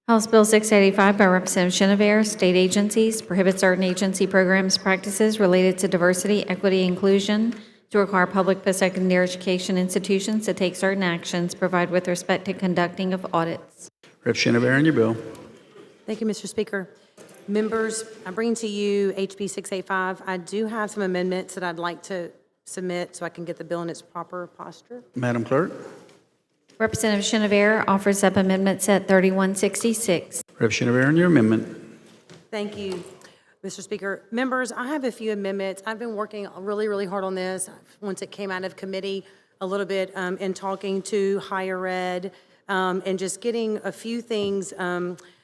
House Bill 685 by Representative Chenevert, state agencies, prohibits certain agency programs, practices related to diversity, equity, inclusion, to require public post-secondary education institutions to take certain actions, provide with respect to conducting of audits. Rep. Chenevert on your bill. Thank you, Mr. Speaker. Members, I'm bringing to you HB 685. I do have some amendments that I'd like to submit so I can get the bill in its proper posture. Madam Clerk. Representative Chenevert offers up amendment set 3166. Rep. Chenevert on your amendment. Thank you, Mr. Speaker. Members, I have a few amendments. I've been working really, really hard on this once it came out of committee a little bit in talking to higher ed and just getting a few things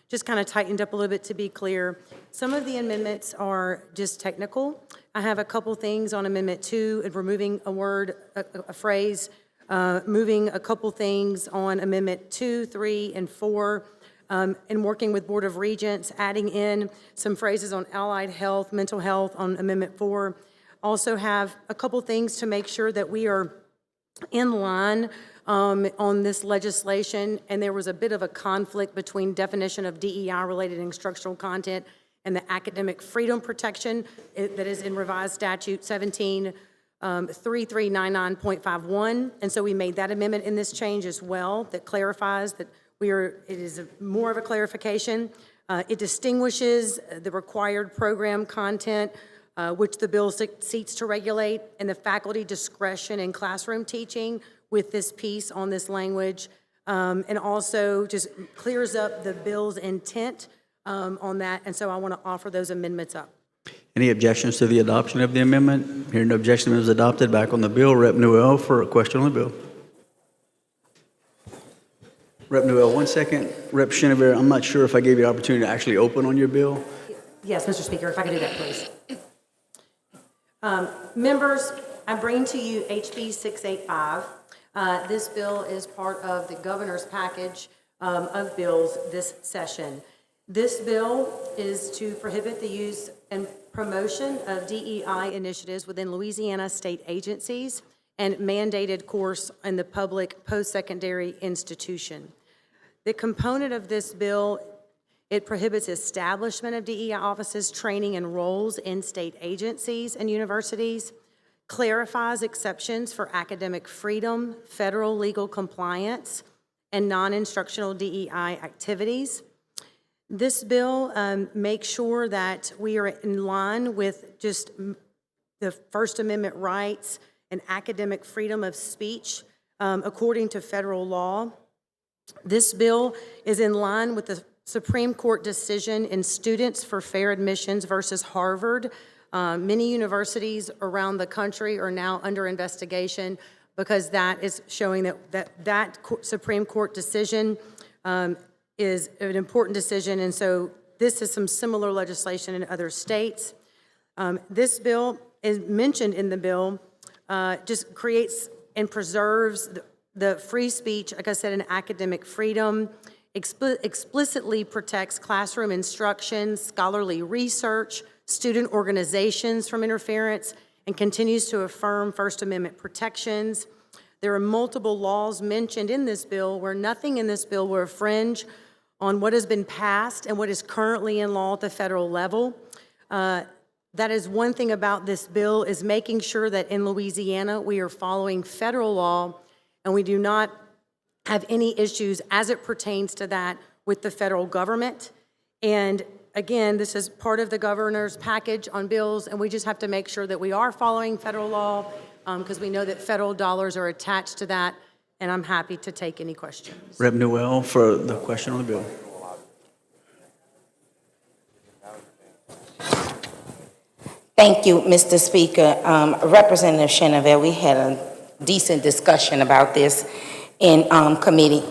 just kind of tightened up a little bit to be clear. Some of the amendments are just technical. I have a couple things on Amendment 2 and removing a word, a phrase, moving a couple things on Amendment 2, 3, and 4, and working with Board of Regents, adding in some phrases on allied health, mental health on Amendment 4. Also have a couple things to make sure that we are in line on this legislation, and there was a bit of a conflict between definition of DEI-related instructional content and the academic freedom protection that is in revised statute 173399.51, and so we made that amendment in this change as well that clarifies that it is more of a clarification. It distinguishes the required program content which the bill seeks to regulate, and the faculty discretion in classroom teaching with this piece on this language, and also just clears up the bill's intent on that, and so I want to offer those amendments up. Any objections to the adoption of the amendment? Hearing no objection, it is adopted. Back on the bill, Rep. Newell for a question on the bill. Rep. Newell, 1 second. Rep. Chenevert, I'm not sure if I gave you the opportunity to actually open on your bill. Yes, Mr. Speaker, if I could do that, please. Members, I bring to you HB 685. This bill is part of the governor's package of bills this session. This bill is to prohibit the use and promotion of DEI initiatives within Louisiana state agencies and mandated course in the public post-secondary institution. The component of this bill, it prohibits establishment of DEI offices, training, and roles in state agencies and universities, clarifies exceptions for academic freedom, federal legal compliance, and non-instructional DEI activities. This bill makes sure that we are in line with just the First Amendment rights and academic freedom of speech according to federal law. This bill is in line with the Supreme Court decision in Students for Fair Admissions versus Harvard. Many universities around the country are now under investigation because that is showing that Supreme Court decision is an important decision, and so this is some similar legislation in other states. This bill is mentioned in the bill, just creates and preserves the free speech, like I said, and academic freedom, explicitly protects classroom instruction, scholarly research, student organizations from interference, and continues to affirm First Amendment protections. There are multiple laws mentioned in this bill where nothing in this bill will infringe on what has been passed and what is currently in law at the federal level. That is one thing about this bill, is making sure that in Louisiana we are following federal law and we do not have any issues as it pertains to that with the federal government. And again, this is part of the governor's package on bills, and we just have to make sure that we are following federal law because we know that federal dollars are attached to that, and I'm happy to take any questions. Rep. Newell for the question on the bill. Thank you, Mr. Speaker. Representative Chenevert, we had a decent discussion about this in committee.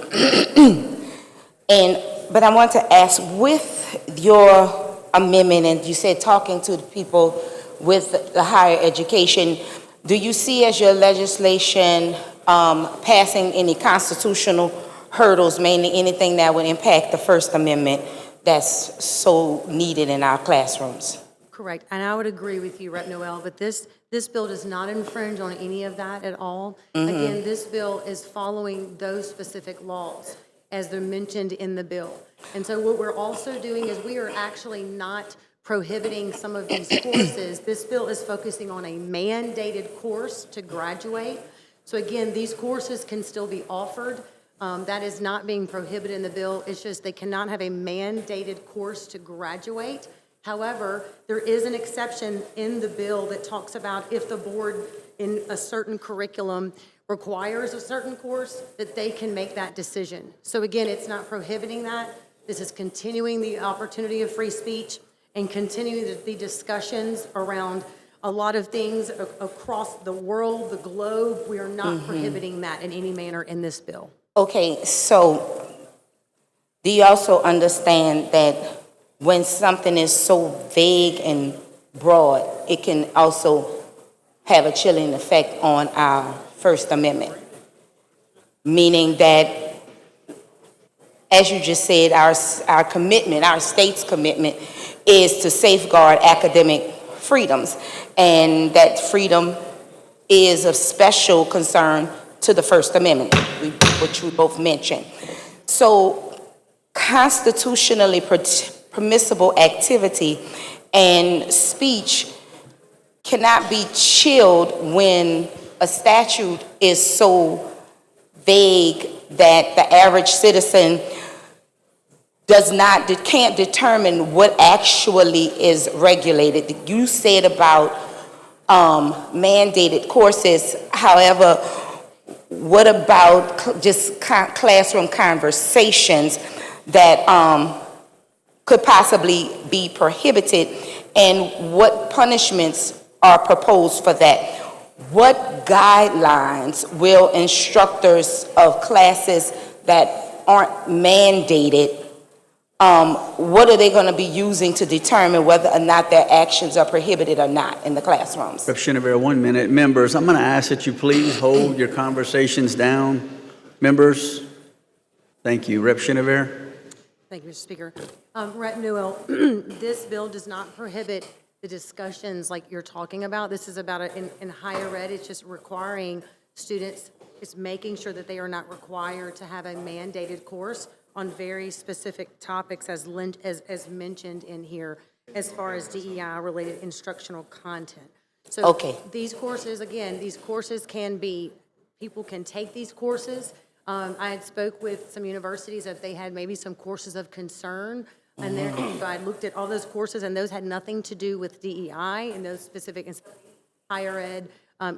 But I want to ask, with your amendment, and you said talking to the people with the higher education, do you see as your legislation passing any constitutional hurdles, mainly anything that would impact the First Amendment that's so needed in our classrooms? Correct, and I would agree with you, Rep. Noel, but this bill does not infringe on any of that at all. Again, this bill is following those specific laws. as they're mentioned in the bill. And so what we're also doing is we are actually not prohibiting some of these courses. This bill is focusing on a mandated course to graduate. So again, these courses can still be offered. That is not being prohibited in the bill. It's just they cannot have a mandated course to graduate. However, there is an exception in the bill that talks about if the board in a certain curriculum requires a certain course, that they can make that decision. So again, it's not prohibiting that. This is continuing the opportunity of free speech and continuing the discussions around a lot of things across the world, the globe. We are not prohibiting that in any manner in this bill. Okay, so do you also understand that when something is so vague and broad, it can also have a chilling effect on our First Amendment? Meaning that, as you just said, our commitment, our state's commitment is to safeguard academic freedoms, and that freedom is of special concern to the First Amendment, which we both mentioned. So constitutionally permissible activity and speech cannot be chilled when a statute is so vague that the average citizen can't determine what actually is regulated. You said about mandated courses. However, what about just classroom conversations that could possibly be prohibited, and what punishments are proposed for that? What guidelines will instructors of classes that aren't mandated, what are they going to be using to determine whether or not their actions are prohibited or not in the classrooms? Rep. Chenevert, 1 minute. Members, I'm going to ask that you please hold your conversations down. Members, thank you. Rep. Chenevert. Thank you, Mr. Speaker. Rep. Newell, this bill does not prohibit the discussions like you're talking about. This is about, in higher ed, it's just requiring students, it's making sure that they are not required to have a mandated course on very specific topics as mentioned in here, as far as DEI-related instructional content. So okay. These courses, again, these courses can be, people can take these courses. I had spoke with some universities that they had maybe some courses of concern, and so I looked at all those courses, and those had nothing to do with DEI and those specific higher ed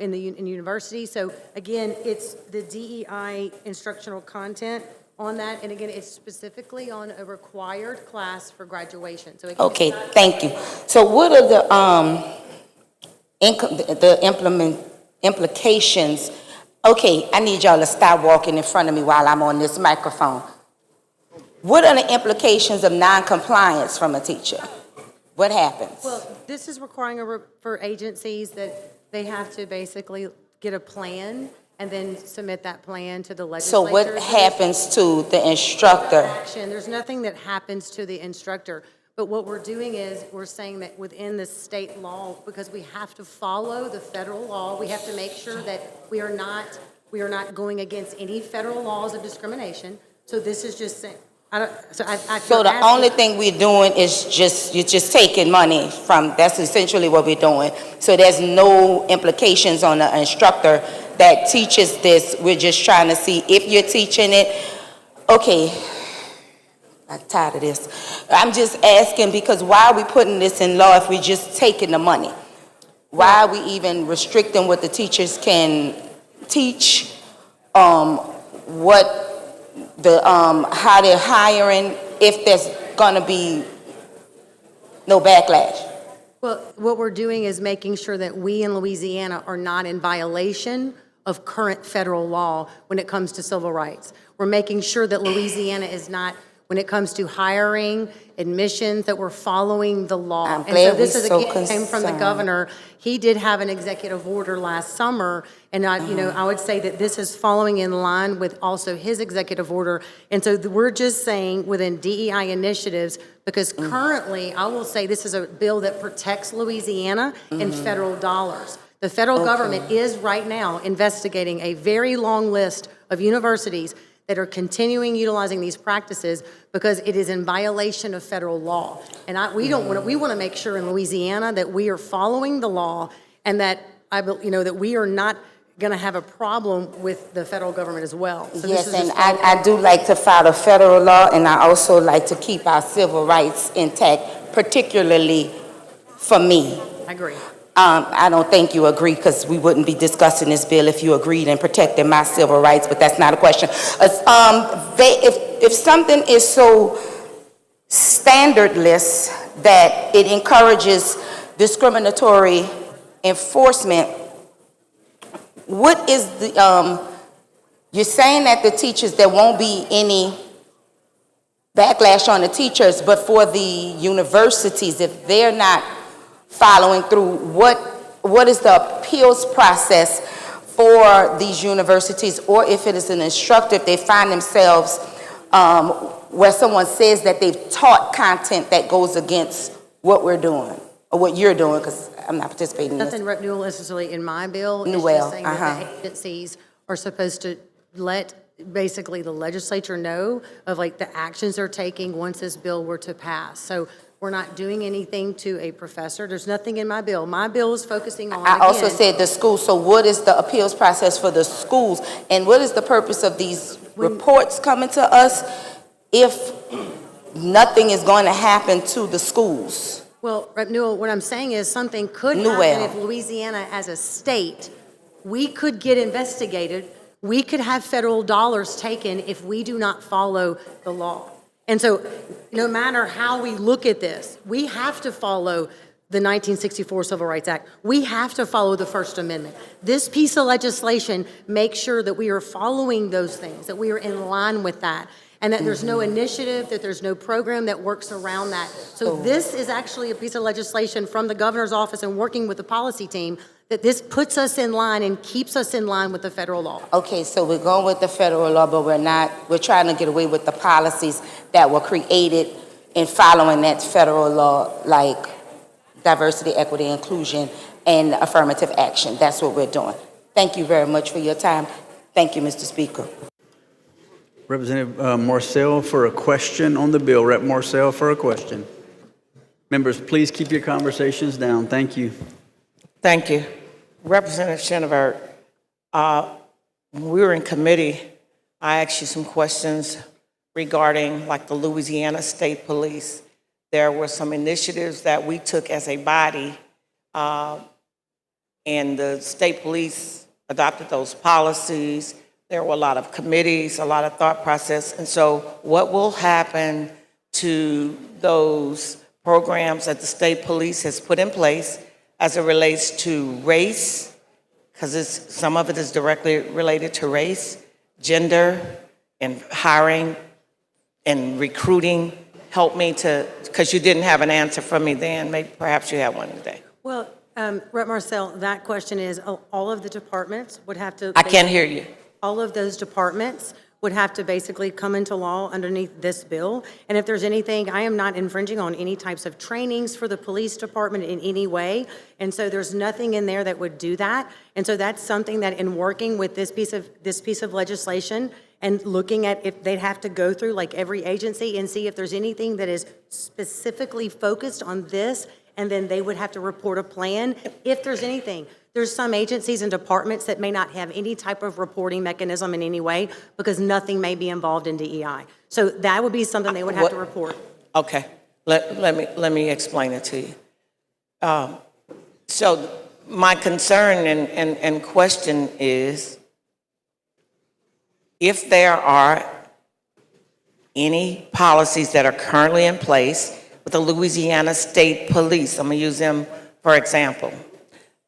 in university. So again, it's the DEI instructional content on that, and again, it's specifically on a required class for graduation. So again, okay, thank you. So what are the implications? Okay, I need y'all to stop walking in front of me while I'm on this microphone. What are the implications of non-compliance from a teacher? What happens? Well, this is requiring for agencies that they have to basically get a plan and then submit that plan to the legislature. So what happens to the instructor? There's nothing that happens to the instructor. But what we're doing is we're saying that within the state law, because we have to follow the federal law, we have to make sure that we are not going against any federal laws of discrimination. So this is just saying, so the only thing we're doing is you're just taking money from, that's essentially what we're doing. So there's no implications on the instructor that teaches this. We're just trying to see if you're teaching it. Okay, I'm tired of this. I'm just asking because why are we putting this in law if we're just taking the money? Why are we even restricting what the teachers can teach? What the how they're hiring, if there's gonna be no backlash? Well, what we're doing is making sure that we in Louisiana are not in violation of current federal law when it comes to civil rights. We're making sure that Louisiana is not, when it comes to hiring, admissions, that we're following the law. I'm glad this we're is so again came from the concerned. governor. He did have an executive order last summer, and I would say that this is following in line with also his executive order. And so we're just saying within DEI initiatives, because currently I will say this is a bill that protects Louisiana in federal dollars. The federal government is right now investigating a very long list of universities that are continuing utilizing these practices because it is in violation of federal law. And we want to make sure in Louisiana that we are following the law and that that we are not going to have a problem with the federal government as well. So Yes, and I do like to follow federal law, and I also like to keep our civil rights intact, particularly for me. I agree. I don't think you agree, because we wouldn't be discussing this bill if you agreed in protecting my civil rights, but that's not a question. If something is so standardless that it encourages discriminatory enforcement, what is the, you're saying that the teachers, there won't be any backlash on the teachers, but for the universities, if they're not following through, what is the appeals process for these universities? Or if it is an instructor, if they find themselves where someone says that they've taught content that goes against what we're doing, or what you're doing, because I'm not participating in this. Nothing renewal necessarily in my bill. It's Well, just saying that the agencies are supposed to let basically the legislature know of like the actions they're taking once this bill were to pass. So we're not doing anything to a professor. There's nothing in my bill. My bill is focusing on, I also again, said the schools, so what is the appeals process for the schools? And what is the purpose of these reports coming to us if nothing is going to happen to the schools? well, Rep. Newell, what I'm saying is something could Newell. happen if Louisiana as a state, we could get investigated. We could have federal dollars taken if we do not follow the law. And so no matter how we look at this, we have to follow the 1964 Civil Rights Act. We have to follow the First Amendment. This piece of legislation makes sure that we are following those things, that we are in line with that, and that there's no initiative, that there's no program that works around that. So this is actually a piece of legislation from the governor's office and working with the policy team that this puts us in line and keeps us in line with the federal law. Okay, so we're going with the federal law, but we're trying to get away with the policies that were created in following that federal law, like diversity, equity, inclusion, and affirmative action. That's what we're doing. Thank you very much for your time. Thank you, Mr. Speaker. Representative Marcel for a question on the bill. Rep. Marcel for a question. Members, please keep your conversations down. Thank you. Thank you. Representative Chenevert, when we were in committee, I asked you some questions regarding like the Louisiana State Police. There were some initiatives that we took as a body, and the state police adopted those policies. There were a lot of committees, a lot of thought process. And so what will happen to those programs that the state police has put in place as it relates to race, because some of it is directly related to race, gender, and hiring and recruiting? Help me to, because you didn't have an answer for me then, maybe perhaps you have one today. Well, Rep. Marcel, that question is all of the departments would have to. I can't hear you. All of those departments would have to basically come into law underneath this bill. And if there's anything, I am not infringing on any types of trainings for the police department in any way. And so there's nothing in there that would do that. And so that's something that in working with this piece of legislation and looking at if they'd have to go through like every agency and see if there's anything that is specifically focused on this, and then they would have to report a plan if there's anything. There's some agencies and departments that may not have any type of reporting mechanism in any way because nothing may be involved in DEI. So that would be something they would have to report. Okay, let me explain it to you. So my concern and question is, if there are any policies that are currently in place with the Louisiana State Police, I'm gonna use them for example,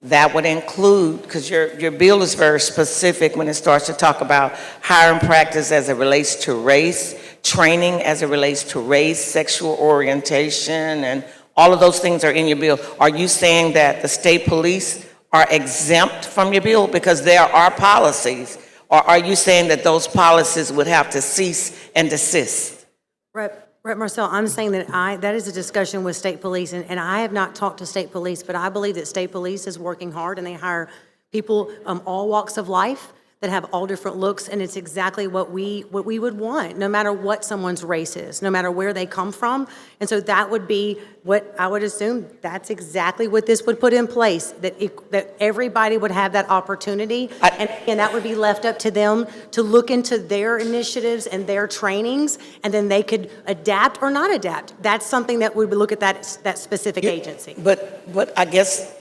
that would include, because your bill is very specific when it starts to talk about hiring practice as it relates to race, training as it relates to race, sexual orientation, and all of those things are in your bill. Are you saying that the state police are exempt from your bill because there are policies? Or are you saying that those policies would have to cease and desist? Rep. Marcel, I'm saying that that is a discussion with state police, and I have not talked to state police, but I believe that state police is working hard and they hire people all walks of life. that have all different looks, and it's exactly what we would want, no matter what someone's race is, no matter where they come from. And so that would be what I would assume, that's exactly what this would put in place, that everybody would have that opportunity. And that would be left up to them to look into their initiatives and their trainings, and then they could adapt or not adapt. That's something that we would look at that specific agency. But I guess,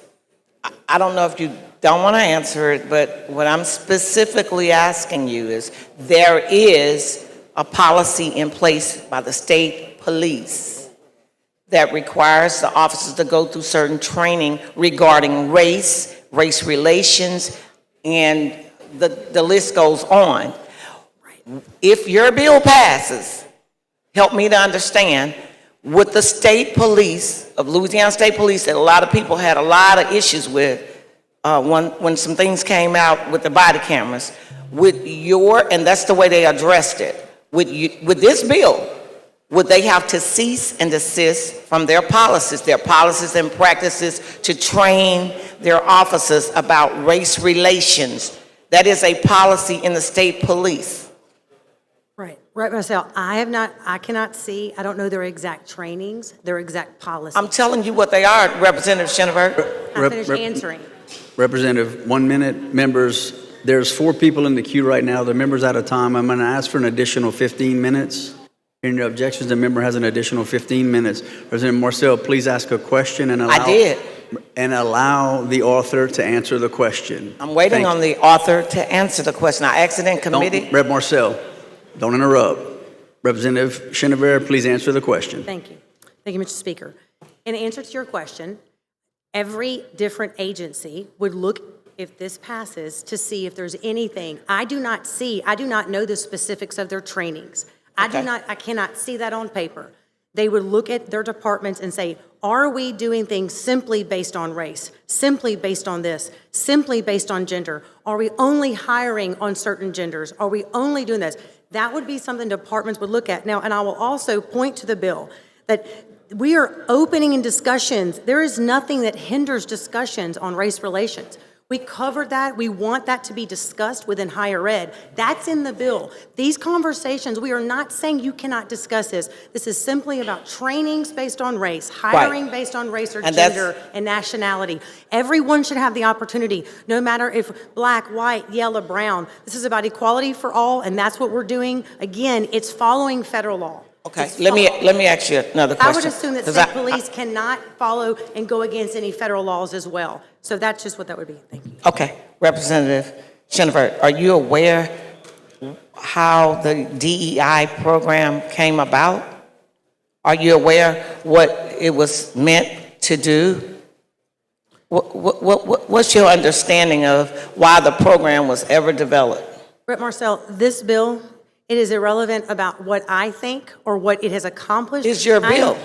I don't know if you don't want to answer it, but what I'm specifically asking you is, there is a policy in place by the state police that requires the officers to go through certain training regarding race relations, and the list goes on. If your bill passes, help me to understand, with the state police, of Louisiana State Police, that a lot of people had a lot of issues with when some things came out with the body cameras, and that's the way they addressed it. With this bill, would they have to cease and desist from their policies and practices to train their officers about race relations? That is a policy in the state police. Right, myself. I cannot see, I don't know their exact trainings, their exact policies. I'm telling you what they are, Representative Chenevert. I finished answering. Representative, 1 minute. Members, there's 4 people in the queue right now. The member's out of time. I'm going to ask for an additional 15 minutes. Hearing no objections, the member has an additional 15 minutes. Representative Marcel, please ask a question and allow... I did. And allow the author to answer the question. I'm waiting on the author to answer the question. I asked it in committee. Rep Marcel, don't interrupt. Representative Chenevert, please answer the question. Thank you. Thank you, Mr. Speaker. In answer to your question, every different agency would look, if this passes, to see if there's anything. I do not know the specifics of their trainings. Okay. I cannot see that on paper. They would look at their departments and say, are we doing things simply based on race, simply based on this, simply based on gender? Are we only hiring on certain genders? Are we only doing this? That would be something departments would look at. Now, and I will also point to the bill that we are opening in discussions. There is nothing that hinders discussions on race relations. We covered that. We want that to be discussed within higher ed. That's in the bill. These conversations, we are not saying you cannot discuss this. This is simply about trainings based on race, hiring based on race or gender and nationality. Everyone should have the opportunity, no matter if black, white, yellow, brown. This is about equality for all, and that's what we're doing. Again, it's following federal law. Okay, let me ask you another question. I would assume that state police cannot follow and go against any federal laws as well. So that's just what that would be. Thank you. Okay, Representative Chenevert, are you aware how the DEI program came about? Are you aware what it was meant to do? What's your understanding of why the program was ever developed? Brett Marcel, this bill, it is irrelevant about what I think or what it has accomplished. It's your bill.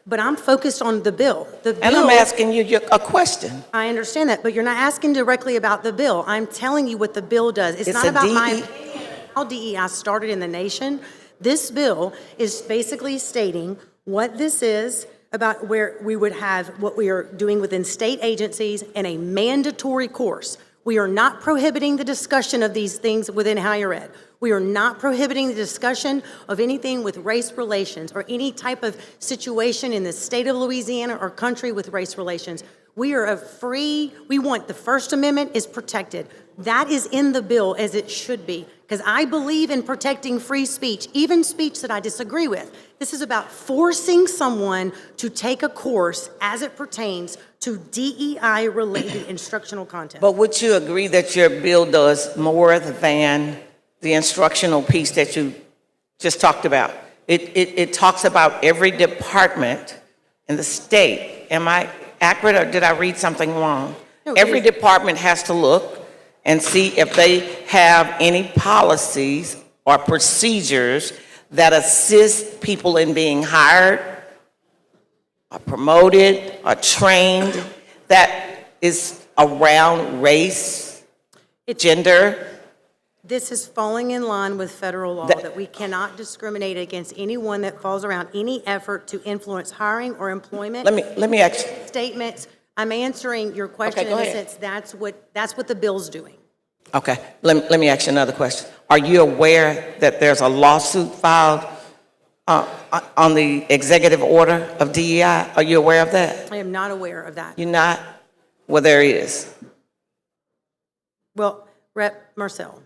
But I'm focused on the bill. The bill. And I'm asking you a question. I understand that, but you're not asking directly about the bill. I'm telling you what the bill does. It's not about my opinion, how DEI started in the nation. This bill is basically stating what this is, about where we would have what we are doing within state agencies in a mandatory course. We are not prohibiting the discussion of these things within higher ed. We are not prohibiting the discussion of anything with race relations or any type of situation in the state of Louisiana or country with race relations. We are we want the First Amendment is protected. That is in the bill as it should be, because I believe in protecting free speech, even speech that I disagree with. This is about forcing someone to take a course as it pertains to DEI-related instructional content. But would you agree that your bill does more than the instructional piece that you just talked about? It talks about every department in the state. Am I accurate, or did I read something wrong? No, every department has to look and see if they have any policies or procedures that assist people in being hired, or promoted, or trained, that is around race, gender. This is falling in line with federal law that we cannot discriminate against anyone that falls around any effort to influence hiring or employment. Let me ask you. Statements. I'm answering your question in the sense that's what the bill's doing. Okay, let me ask you another question. Are you aware that there's a lawsuit filed on the executive order of DEI? Are you aware of that? I am not aware of that. You're not? Well, there is. Well, Rep. Marcel,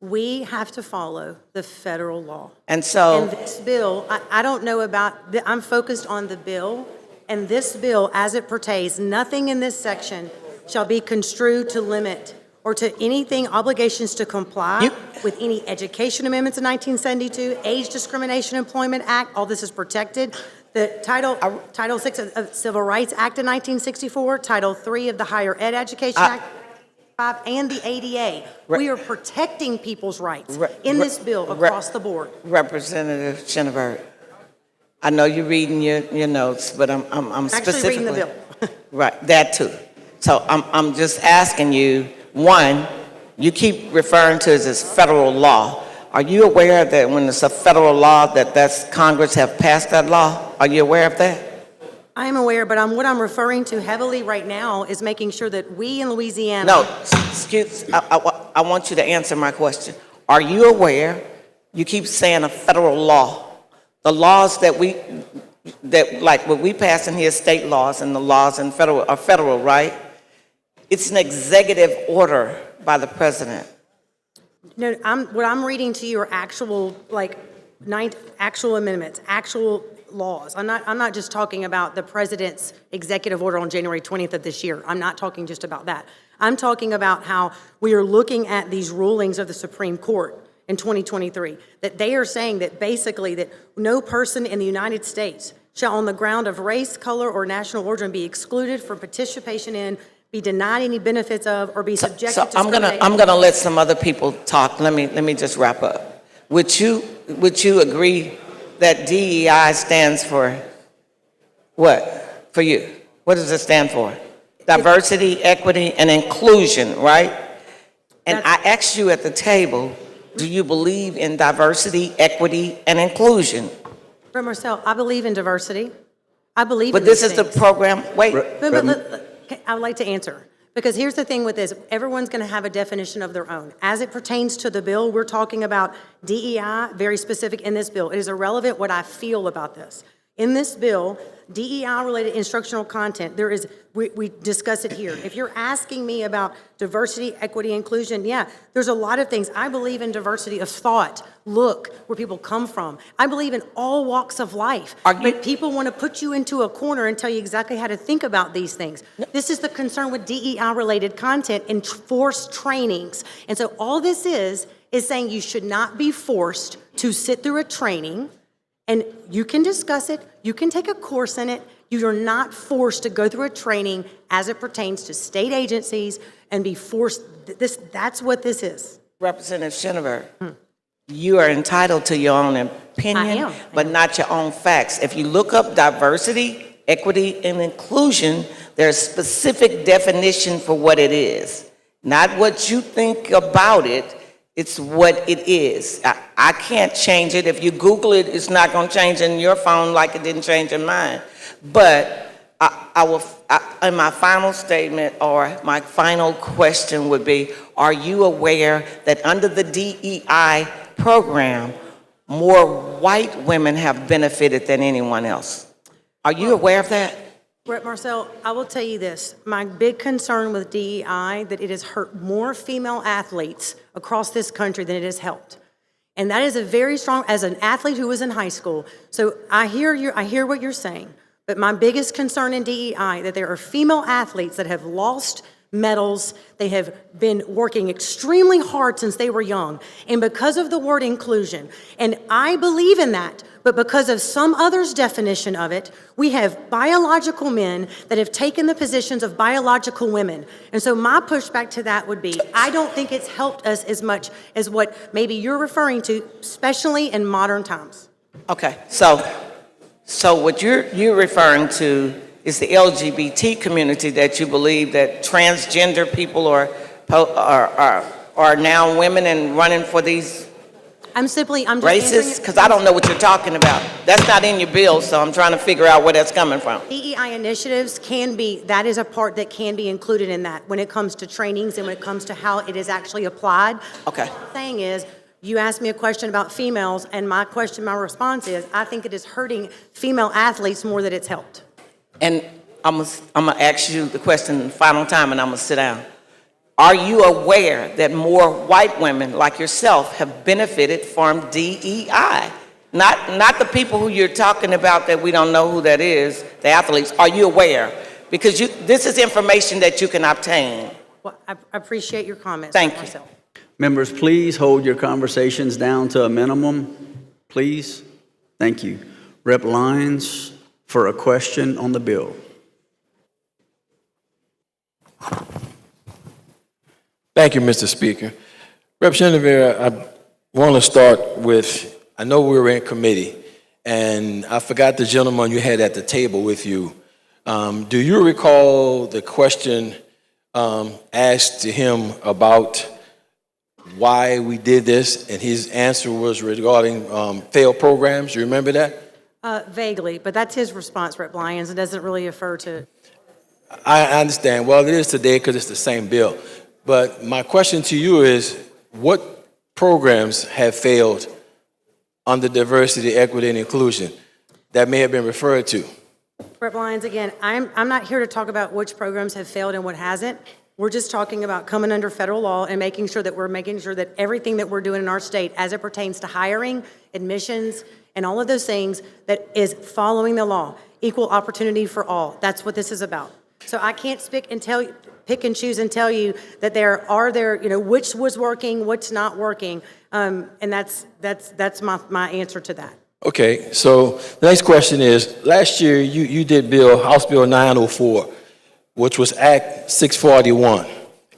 we have to follow the federal law. And so, And this bill, I don't know about, I'm focused on the bill, and this bill, as it pertains, nothing in this section shall be construed to limit or to anything obligations to comply with any education amendments in 1972, Age Discrimination Employment Act, all this is protected. The Title VI of Civil Rights Act of 1964, Title III of the Higher Ed Education Act, and the ADA. We are protecting people's rights in this bill across the board. Representative Chenevert, I know you're reading your notes, but I'm Actually specifically reading the bill. right, that too. So I'm just asking you. One, you keep referring to it as federal law. Are you aware that when it's a federal law, that's Congress have passed that law? Are you aware of that? I am aware, but what I'm referring to heavily right now is making sure that we in Louisiana. No, excuse, I want you to answer my question. Are you aware, you keep saying a federal law, the laws that like what we pass in here, state laws, and the laws in federal are federal, right? It's an executive order by the president. No, what I'm reading to you are actual, actual amendments, actual laws. I'm not just talking about the president's executive order on January 20th of this year. I'm not talking just about that. I'm talking about how we are looking at these rulings of the Supreme Court in 2023, that they are saying that basically that no person in the United States shall on the ground of race, color, or national origin be excluded from participation in, be denied any benefits of, or be subjected to discrimination. I'm gonna let some other people talk. Let me just wrap up. Would you agree that DEI stands for what for you? What does it stand for? Diversity, equity, and inclusion, right? And I asked you at the table, do you believe in diversity, equity, and inclusion? But Marcel, I believe in diversity. I believe But in this these is the things. program. Wait. I would like to answer, because here's the thing with this. Everyone's going to have a definition of their own. As it pertains to the bill, we're talking about DEI, very specific in this bill. It is irrelevant what I feel about this. In this bill, DEI-related instructional content, we discuss it here. If you're asking me about diversity, equity, inclusion, yeah, there's a lot of things. I believe in diversity of thought, look, where people come from. I believe in all walks of life. But people want to put you into a corner and tell you exactly how to think about these things. This is the concern with DEI-related content and forced trainings. And so all this is saying you should not be forced to sit through a training. And you can discuss it, you can take a course in it, you are not forced to go through a training as it pertains to state agencies and be forced, that's what this is. Representative Chenevert, you are entitled to your own opinion, I am. but not your own facts. If you look up diversity, equity, and inclusion, there's specific definition for what it is. Not what you think about it, it's what it is. I can't change it. If you Google it, it's not going to change in your phone like it didn't change in mine. But in my final statement or my final question would be, are you aware that under the DEI program, more white women have benefited than anyone else? Are you aware of that? Brett Marcel, I will tell you this. My big concern with DEI, that it has hurt more female athletes across this country than it has helped. And that is a very strong, as an athlete who was in high school. So I hear what you're saying. But my biggest concern in DEI, that there are female athletes that have lost medals. They have been working extremely hard since they were young. And because of the word inclusion, and I believe in that, but because of some other's definition of it, we have biological men that have taken the positions of biological women. And so my pushback to that would be, I don't think it's helped us as much as what maybe you're referring to, especially in modern times. Okay, so what you're referring to is the LGBT community, that you believe that transgender people are now women and running for these I'm just answering Racist? Because I don't know what you're talking about. That's not in your bill, so I'm trying to figure out where that's coming from. DEI initiatives that is a part that can be included in that when it comes to trainings and when it comes to how it is actually applied. Okay. What I'm saying is, you asked me a question about females, and my response is, I think it is hurting female athletes more than it's helped. And I'm gonna ask you the question final time, and I'm gonna sit down. Are you aware that more white women like yourself have benefited from DEI? Not the people who you're talking about that we don't know who that is, the athletes. Are you aware? Because this is information that you can obtain. Well, I appreciate your comments. Thank you. Marcel. Members, please hold your conversations down to a minimum, please. Thank you. Rep. Lyons for a question on the bill. Thank you, Mr. Speaker. Rep. Chenevert, I want to start with, I know we were in committee, and I forgot the gentleman you had at the table with you. Do you recall the question asked to him about why we did this, and his answer was regarding failed programs? You remember that? Vaguely, but that's his response, Rep. Lyons. It doesn't really refer to. I understand. Well, it is today because it's the same bill. But my question to you is, what programs have failed under diversity, equity, and inclusion that may have been referred to? Rep. Lyons, again, I'm not here to talk about which programs have failed and what hasn't. We're just talking about coming under federal law and making sure that everything that we're doing in our state as it pertains to hiring, admissions, and all of those things that is following the law. Equal opportunity for all. That's what this is about. So I can't pick and choose and tell you that which was working, what's not working. And that's my answer to that. Okay, so the next question is, last year you did House Bill 904, which was Act 641.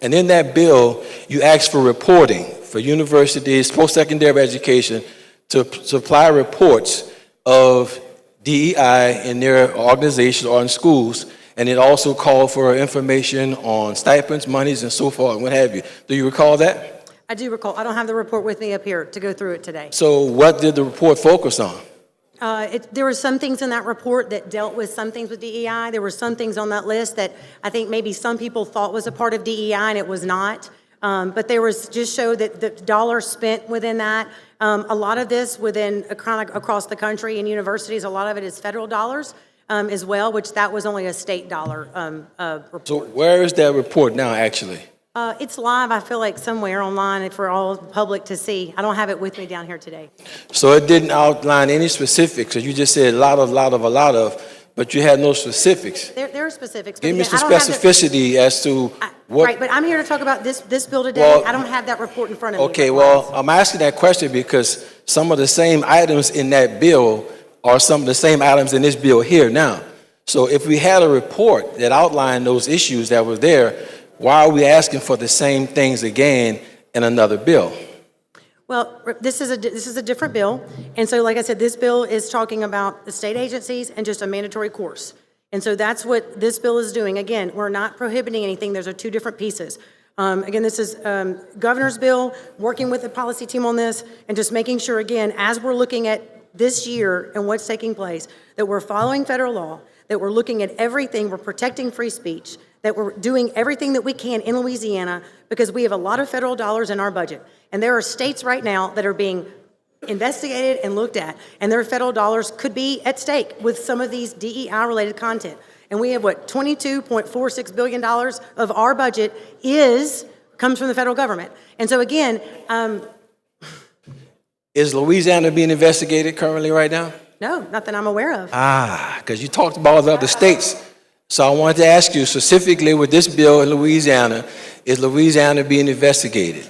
And in that bill, you asked for reporting for universities, post-secondary education, to supply reports of DEI in their organizations or in schools. And it also called for information on stipends, monies, and so forth, and what have you. Do you recall that? I do recall. I don't have the report with me up here to go through it today. So what did the report focus on? There were some things in that report that dealt with some things with DEI. There were some things on that list that I think maybe some people thought was a part of DEI, and it was not. But there was just showed that the dollars spent within that. A lot of this across the country in universities, a lot of it is federal dollars. As well, which that was only a state dollar report. So where is that report now, actually? It's live, I feel like, somewhere online for all the public to see. I don't have it with me down here today. So it didn't outline any specifics. You just said a lot of, but you had no specifics. There are specifics. Give me some specificity as to what. Right, but I'm here to talk about this bill today. Well, I don't have that report in front of me. Okay, well, I'm asking that question because some of the same items in that bill are some of the same items in this bill here now. So if we had a report that outlined those issues that were there, why are we asking for the same things again in another bill? Well, this is a different bill. And so, like I said, this bill is talking about the state agencies and just a mandatory course. And so that's what this bill is doing. Again, we're not prohibiting anything. Those are two different pieces. Again, this is governor's bill, working with the policy team on this, and just making sure, again, as we're looking at this year and what's taking place, that we're following federal law, that we're looking at everything, we're protecting free speech, that we're doing everything that we can in Louisiana because we have a lot of federal dollars in our budget. And there are states right now that are being investigated and looked at, and their federal dollars could be at stake with some of these DEI-related content. And we have, $22.46 billion of our budget comes from the federal government. And so again, Is Louisiana being investigated currently right now? no, not that I'm aware of. Because you talked about the other states. So I wanted to ask you specifically with this bill in Louisiana, is Louisiana being investigated?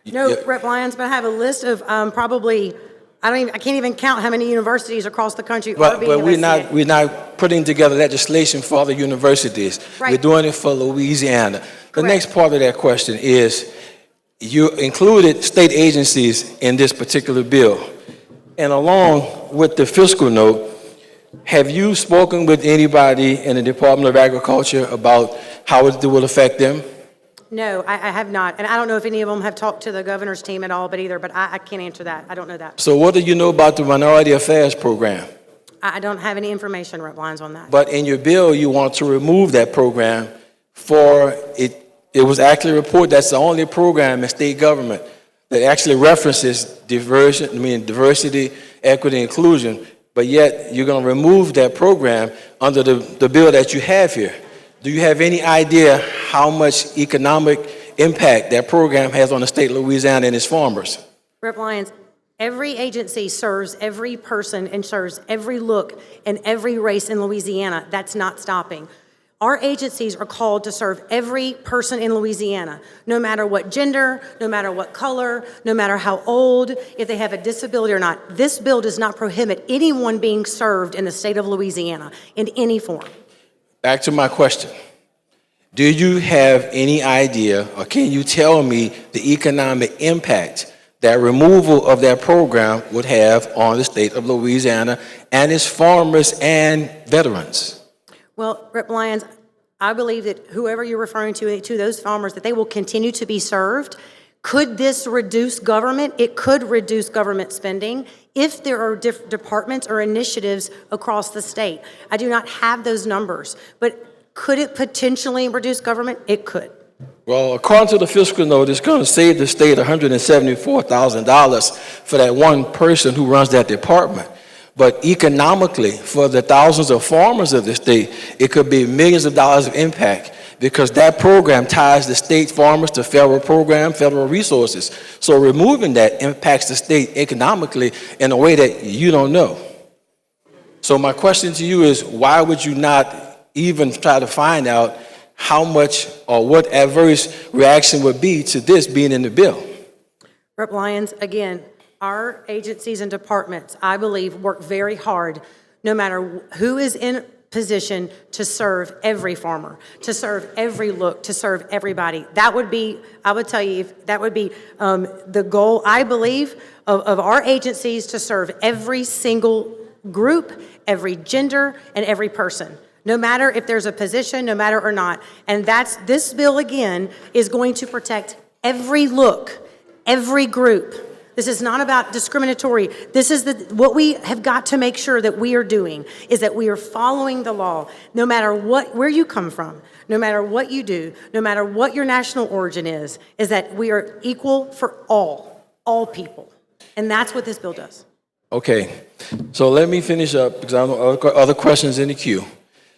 No, Rep. Lyons, but I have a list of probably, I can't even count how many universities across the country are being investigated. We're not putting together legislation for other universities. Right. We're doing it for Louisiana. The Correct. next part of that question is, you included state agencies in this particular bill. And along with the fiscal note, have you spoken with anybody in the Department of Agriculture about how it will affect them? No, I have not. And I don't know if any of them have talked to the governor's team at all, but I can't answer that. I don't know that. So what do you know about the Minority Affairs Program? I don't have any information, Rep. Lyons, on that. But in your bill, you want to remove that program for it. It was actually reported that's the only program in state government that actually references diversity, equity, inclusion. But yet you're going to remove that program under the bill that you have here. Do you have any idea how much economic impact that program has on the state of Louisiana and its farmers? Rep. Lyons, every agency serves every person and serves every look and every race in Louisiana. That's not stopping. Our agencies are called to serve every person in Louisiana, no matter what gender, no matter what color, no matter how old, if they have a disability or not. This bill does not prohibit anyone being served in the state of Louisiana in any form. Back to my question. Do you have any idea, or can you tell me the economic impact that removal of that program would have on the state of Louisiana and its farmers and veterans? Well, Rep. Lyons, I believe that whoever you're referring to those farmers, that they will continue to be served. Could this reduce government? It could reduce government spending if there are departments or initiatives across the state. I do not have those numbers, but could it potentially reduce government? It could. Well, according to the fiscal note, it's going to save the state $174,000 for that one person who runs that department. But economically, for the thousands of farmers of the state, it could be millions of dollars of impact because that program ties the state farmers to federal program, federal resources. So removing that impacts the state economically in a way that you don't know. So my question to you is, why would you not even try to find out how much or what adverse reaction would be to this being in the bill? Rep. Lyons, again, our agencies and departments, I believe, work very hard, no matter who is in position, to serve every farmer, to serve every look, to serve everybody. That would be, I would tell you, that would be the goal, I believe, of our agencies, to serve every single group, every gender, and every person, no matter if there's a position, no matter or not. And this bill, again, is going to protect every look, every group. This is not about discriminatory. This is what we have got to make sure that we are doing, is that we are following the law, no matter where you come from, no matter what you do, no matter what your national origin is that we are equal for all people. And that's what this bill does. Okay, so let me finish up because I know other questions in the queue.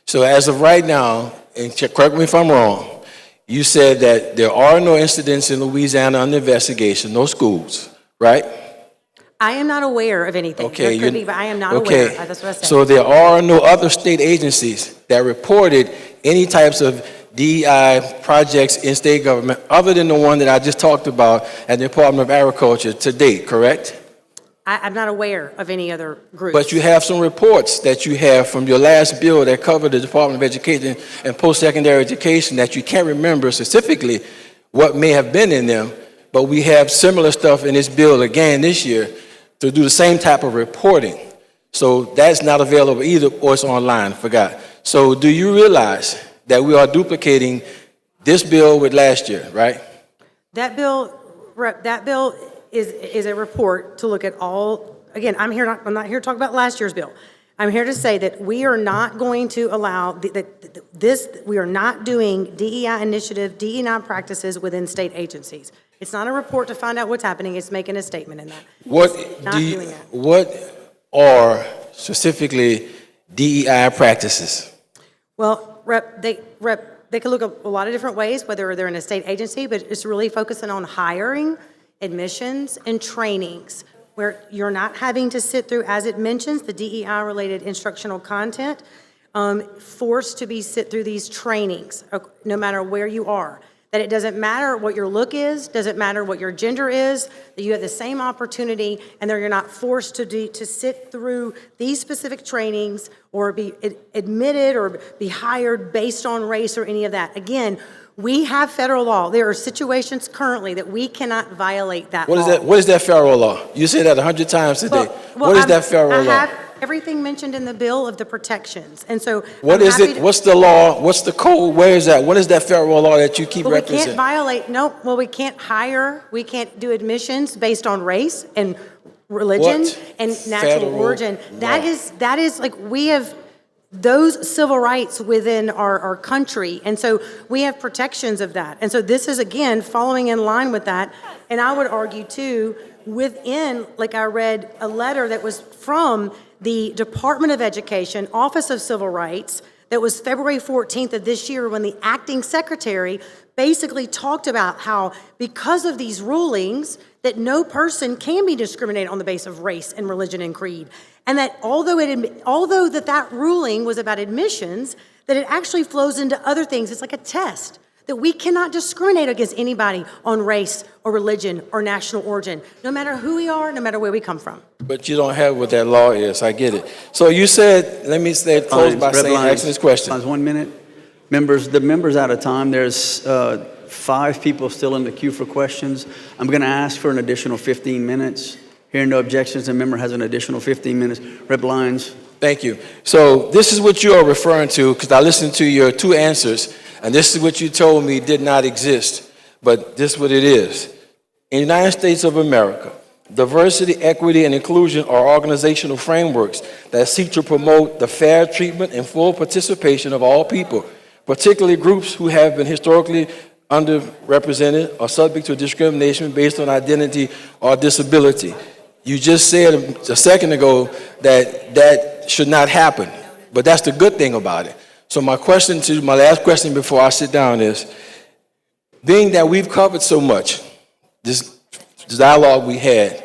So as of right now, and correct me if I'm wrong, you said that there are no incidents in Louisiana under investigation, no schools, right? I am not aware of anything. Okay, There could be, but I am not okay. aware. That's what I said. So there are no other state agencies that reported any types of DEI projects in state government other than the one that I just talked about at the Department of Agriculture to date, correct? I'm not aware of any other groups. But you have some reports that you have from your last bill that covered the Department of Education and post-secondary education that you can't remember specifically what may have been in them, but we have similar stuff in this bill again this year to do the same type of reporting. So that's not available either, or it's online, I forgot. So do you realize that we are duplicating this bill with last year, right? That bill is a report to look at all. Again, I'm not here to talk about last year's bill. I'm here to say that we are not going to allow we are not doing DEI initiative, DEI practices within state agencies. It's not a report to find out what's happening. It's making a statement in that. What are specifically DEI practices? Well, they could look a lot of different ways, whether they're in a state agency, but it's really focusing on hiring, admissions, and trainings, where you're not having to sit through, as it mentions, the DEI-related instructional content, forced to sit through these trainings, no matter where you are. That it doesn't matter what your look is, doesn't matter what your gender is, that you have the same opportunity, and that you're not forced to sit through these specific trainings or be admitted or be hired based on race or any of that. Again, we have federal law. There are situations currently that we cannot violate that law. What is that federal law? You say that 100 times today. What is that federal law? everything mentioned in the bill of the protections. And so What I'm is happy it? to- What's the law? What's the code? Where is that? What is that federal law that you keep But we can't referencing? violate, no, well, we can't hire, we can't do admissions based on race and religion What and natural federal origin. That law? is like, we have those civil rights within our country. And so we have protections of that. And so this is, again, following in line with that. And I would argue too, within, like I read a letter that was from the Department of Education, Office of Civil Rights, that was February 14th of this year, when the acting secretary basically talked about how, because of these rulings, that no person can be discriminated on the basis of race and religion and creed. And that although that ruling was about admissions, that it actually flows into other things. It's like a test, that we cannot discriminate against anybody on race or religion or national origin, no matter who we are, no matter where we come from. But you don't have what that law is. I get it. So you said, let me say, close by Red saying, lines. asking this question. Lines, 1 minute. The member's out of time. There's 5 people still in the queue for questions. I'm going to ask for an additional 15 minutes. Hearing no objections, the member has an additional 15 minutes. Rep. Lyons. Thank you. So this is what you are referring to, because I listened to your 2 answers, and this is what you told me did not exist, but this is what it is. In the United States of America, diversity, equity, and inclusion are organizational frameworks that seek to promote the fair treatment and full participation of all people, particularly groups who have been historically underrepresented or subject to discrimination based on identity or disability. You just said a second ago that that should not happen, but that's the good thing about it. So my last question before I sit down is, being that we've covered so much, this dialogue we had,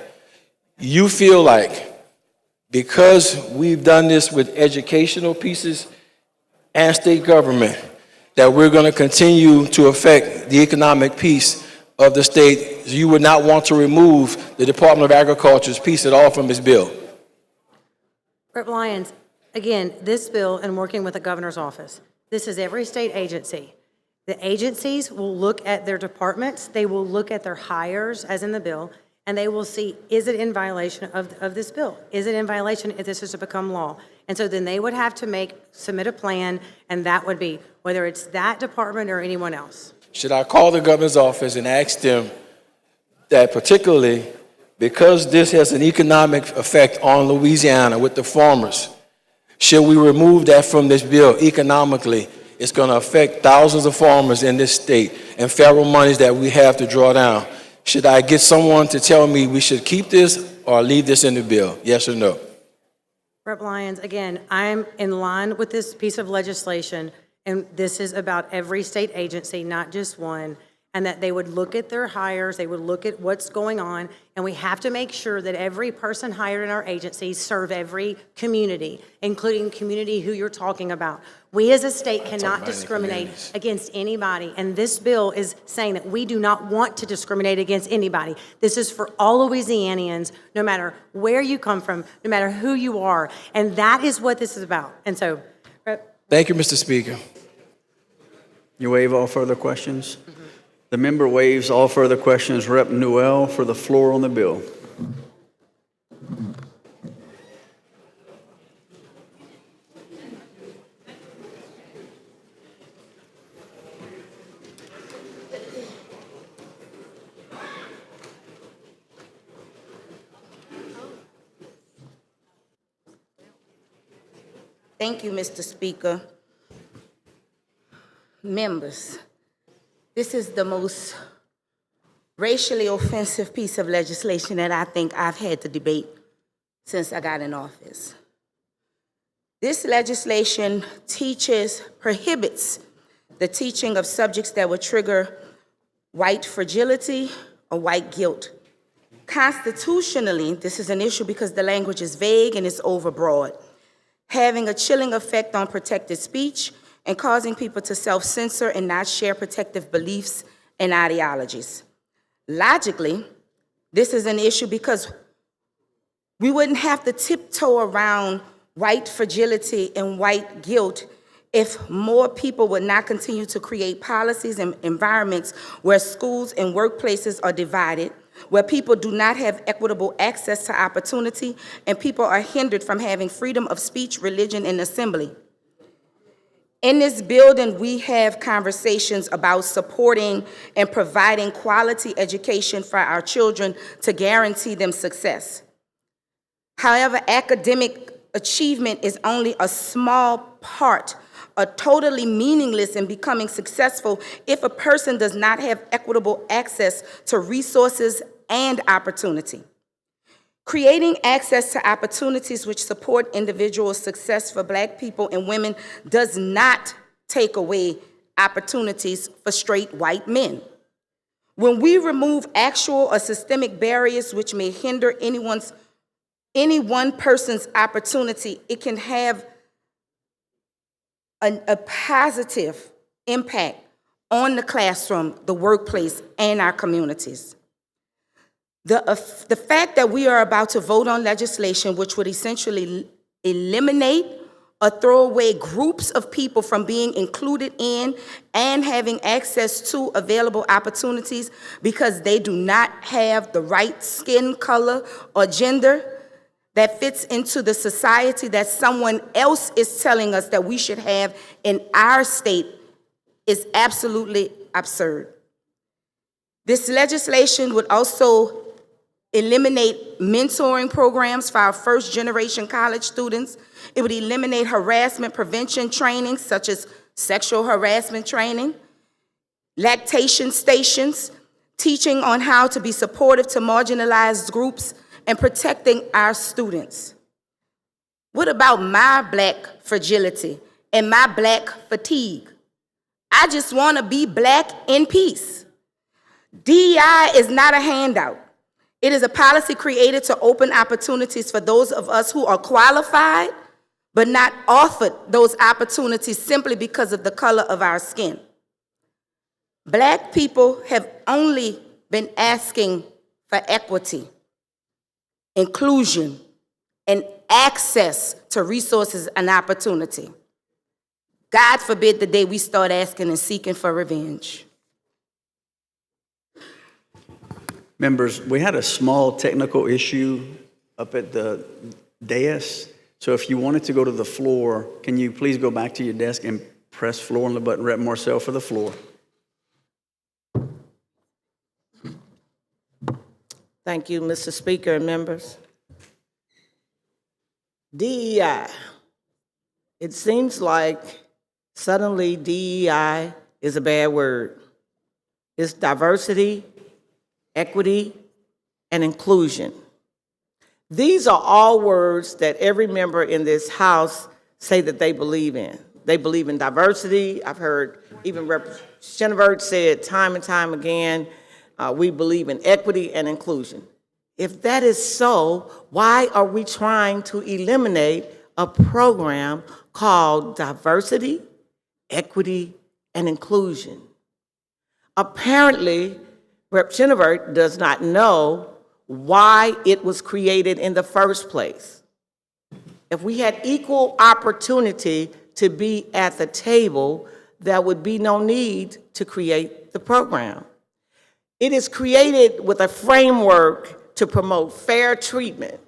you feel like because we've done this with educational pieces and state government, that we're going to continue to affect the economic piece of the state, you would not want to remove the Department of Agriculture's piece at all from this bill? Rep. Lyons, again, this bill, and working with the governor's office, this is every state agency. The agencies will look at their departments, they will look at their hires, as in the bill, and they will see, is it in violation of this bill? Is it in violation if this is to become law? And so then they would have to submit a plan, and that would be, whether it's that department or anyone else. Should I call the governor's office and ask them that, particularly because this has an economic effect on Louisiana with the farmers, should we remove that from this bill? Economically, it's going to affect thousands of farmers in this state and federal monies that we have to draw down. Should I get someone to tell me we should keep this or leave this in the bill? Yes or no? Rep. Lyons, again, I'm in line with this piece of legislation, and this is about every state agency, not just one, and that they would look at their hires, they would look at what's going on, and we have to make sure that every person hired in our agencies serve every community, including community who you're talking about. We as a state cannot discriminate against anybody, and this bill is saying that we do not want to discriminate against anybody. This is for all Louisianians, no matter where you come from, no matter who you are, and that is what this is about. And so, Thank you, Mr. Speaker. You waive all further questions? The member waives all further questions. Rep. Newell for the floor on the bill. Thank you, Mr. Speaker. Members, this is the most racially offensive piece of legislation that I think I've had to debate since I got in office. This legislation prohibits the teaching of subjects that would trigger white fragility or white guilt. Constitutionally, this is an issue because the language is vague and it's overbroad, having a chilling effect on protected speech and causing people to self-censor and not share protective beliefs and ideologies. Logically, this is an issue because we wouldn't have to tiptoe around white fragility and white guilt if more people would not continue to create policies and environments where schools and workplaces are divided, where people do not have equitable access to opportunity and people are hindered from having freedom of speech, religion, and assembly. In this building, we have conversations about supporting and providing quality education for our children to guarantee them success. However, academic achievement is only a small part, totally meaningless in becoming successful if a person does not have equitable access to resources and opportunity. Creating access to opportunities which support individual success for Black people and women does not take away opportunities for straight white men. When we remove actual or systemic barriers which may hinder any one person's opportunity, it can have a positive impact on the classroom, the workplace, and our communities. The fact that we are about to vote on legislation which would essentially eliminate or throw away groups of people from being included in and having access to available opportunities because they do not have the right skin color or gender that fits into the society that someone else is telling us that we should have in our state is absolutely absurd. This legislation would also eliminate mentoring programs for our first-generation college students. It would eliminate harassment prevention training, such as sexual harassment training, lactation stations, teaching on how to be supportive to marginalized groups, and protecting our students. What about my Black fragility and my Black fatigue? I just want to be Black in peace. DEI is not a handout. It is a policy created to open opportunities for those of us who are qualified, but not offered those opportunities simply because of the color of our skin. Black people have only been asking for equity, inclusion, and access to resources and opportunity. God forbid the day we start asking and seeking for revenge. Members, we had a small technical issue up at the dais. So if you wanted to go to the floor, can you please go back to your desk and press floor on the button, Rep. Marcel, for the floor. Thank you, Mr. Speaker and members. DEI. It seems like suddenly DEI is a bad word. It's diversity, equity, and inclusion. These are all words that every member in this House say that they believe in. They believe in diversity. I've heard even Rep. Chenevert say it time and time again. We believe in equity and inclusion. If that is so, why are we trying to eliminate a program called diversity, equity, and inclusion? Apparently, Rep. Chenevert does not know why it was created in the first place. If we had equal opportunity to be at the table, there would be no need to create the program. It is created with a framework to promote fair treatment.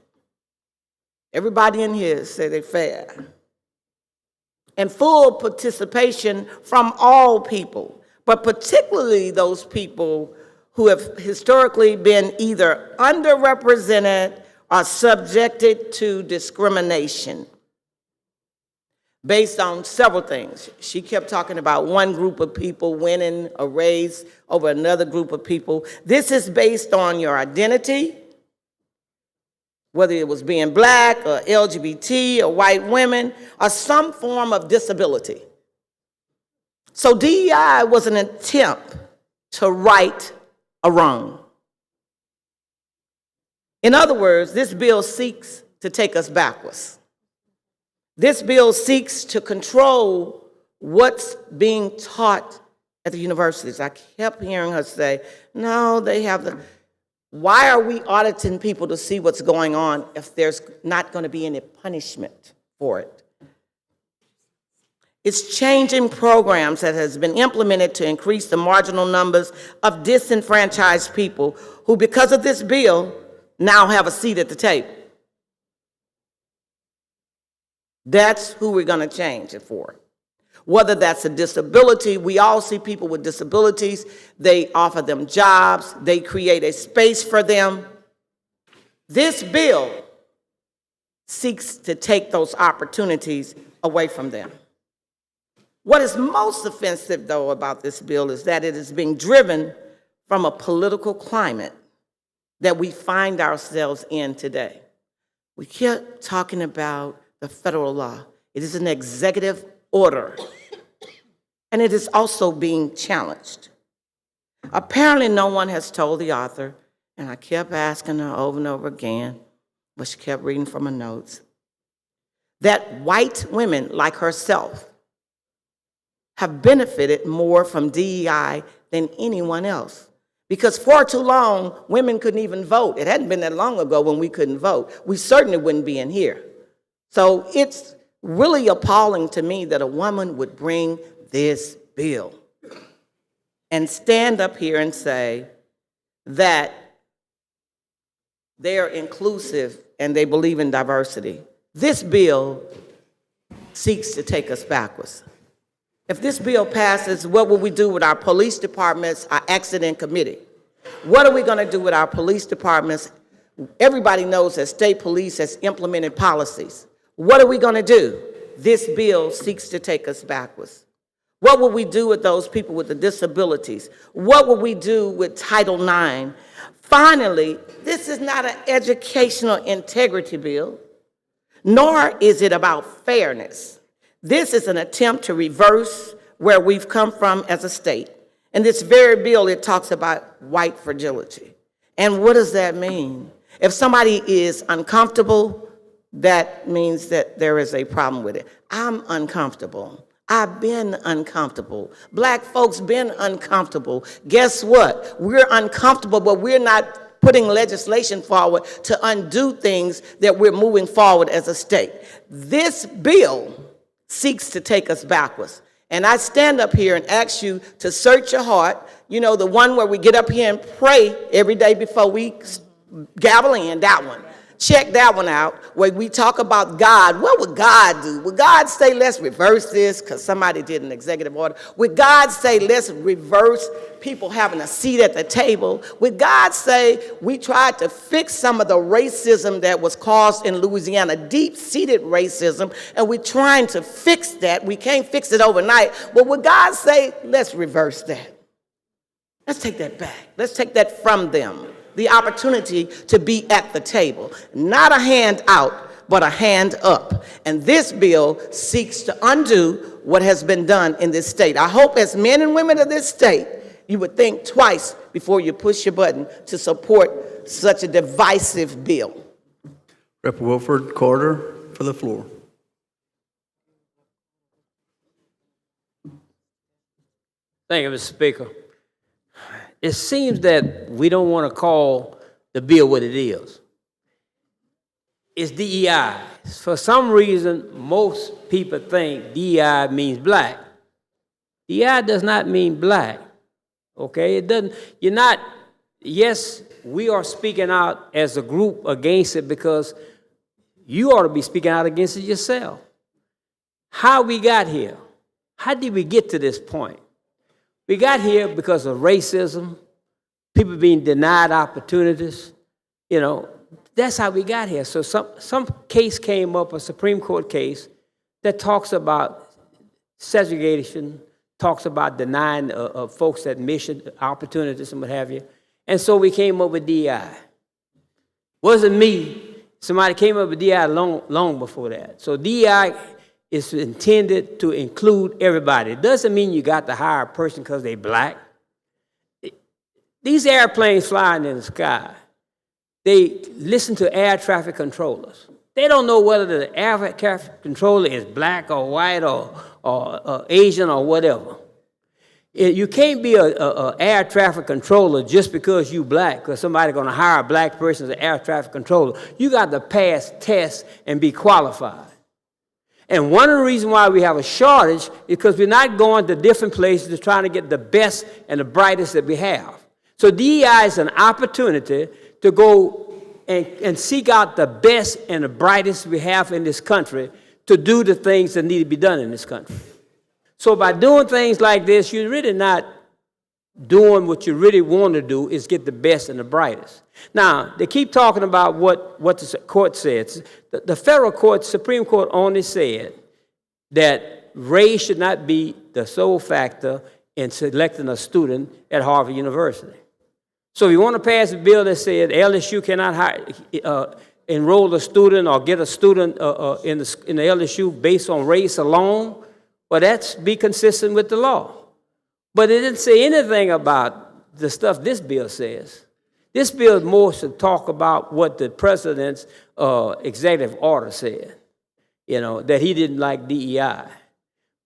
Everybody in here say they're fair. And full participation from all people, but particularly those people who have historically been either underrepresented or subjected to discrimination based on several things. She kept talking about one group of people winning a race over another group of people. This is based on your identity, whether it was being Black or LGBT or white women or some form of disability. So DEI was an attempt to right a wrong. In other words, this bill seeks to take us backwards. This bill seeks to control what's being taught at the universities. I kept hearing her say, no, they have the... Why are we auditing people to see what's going on if there's not going to be any punishment for it? It's changing programs that has been implemented to increase the marginal numbers of disenfranchised people who, because of this bill, now have a seat at the table. That's who we're going to change it for. Whether that's a disability, we all see people with disabilities, they offer them jobs, they create a space for them. This bill seeks to take those opportunities away from them. What is most offensive, though, about this bill is that it is being driven from a political climate that we find ourselves in today. We keep talking about the federal law. It is an executive order, and it is also being challenged. Apparently, no one has told the author, and I kept asking her over and over again, but she kept reading from her notes, that white women like herself have benefited more from DEI than anyone else. Because for too long, women couldn't even vote. It hadn't been that long ago when we couldn't vote. We certainly wouldn't be in here. So it's really appalling to me that a woman would bring this bill and stand up here and say that they are inclusive and they believe in diversity. This bill seeks to take us backwards. If this bill passes, what will we do with our police departments, our accident committee? What are we going to do with our police departments? Everybody knows that state police has implemented policies. What are we going to do? This bill seeks to take us backwards. What will we do with those people with the disabilities? What will we do with Title IX? Finally, this is not an educational integrity bill, nor is it about fairness. This is an attempt to reverse where we've come from as a state. In this very bill, it talks about white fragility. And what does that mean? If somebody is uncomfortable, that means that there is a problem with it. I'm uncomfortable. I've been uncomfortable. Black folks been uncomfortable. Guess what? We're uncomfortable, but we're not putting legislation forward to undo things that we're moving forward as a state. This bill seeks to take us backwards. And I stand up here and ask you to search your heart, you know, the one where we get up here and pray every day before we gavel in, that one. Check that one out, where we talk about God. What would God do? Would God say, let's reverse this because somebody did an executive order? Would God say, let's reverse people having a seat at the table? Would God say, we tried to fix some of the racism that was caused in Louisiana, deep-seated racism, and we're trying to fix that. We can't fix it overnight. But would God say, let's reverse that? Let's take that back. Let's take that from them. The opportunity to be at the table. Not a hand out, but a hand up. And this bill seeks to undo what has been done in this state. I hope as men and women of this state, you would think twice before you push your button to support such a divisive bill. Rep. Wilford Carter for the floor. Thank you, Mr. Speaker. It seems that we don't want to call the bill what it is. It's DEI. For some reason, most people think DEI means black. DEI does not mean black, okay? It doesn't, you're not, yes, we are speaking out as a group against it because you ought to be speaking out against it yourself. How we got here? How did we get to this point? We got here because of racism, people being denied opportunities. You know, that's how we got here. So some case came up, a Supreme Court case, that talks about segregation, talks about denying folks admission, opportunities, and what have you. And so we came up with DEI. Wasn't me. Somebody came up with DEI long before that. So DEI is intended to include everybody. It doesn't mean you got to hire a person because they're black. These airplanes flying in the sky, they listen to air traffic controllers. They don't know whether the air traffic controller is black or white or Asian or whatever. You can't be an air traffic controller just because you black, because somebody's going to hire a black person as an air traffic controller. You got to pass tests and be qualified. And one of the reasons why we have a shortage is because we're not going to different places to try to get the best and the brightest that we have. So DEI is an opportunity to go and seek out the best and the brightest we have in this country to do the things that need to be done in this country. So by doing things like this, you're really not doing what you really want to do, is get the best and the brightest. Now, they keep talking about what the court says. The federal court, Supreme Court, only said that race should not be the sole factor in selecting a student at Harvard University. So if you want to pass a bill that said LSU cannot enroll a student or get a student in the LSU based on race alone, well, that's be consistent with the law. But it didn't say anything about the stuff this bill says. This bill more should talk about what the president's executive order said, that he didn't like DEI.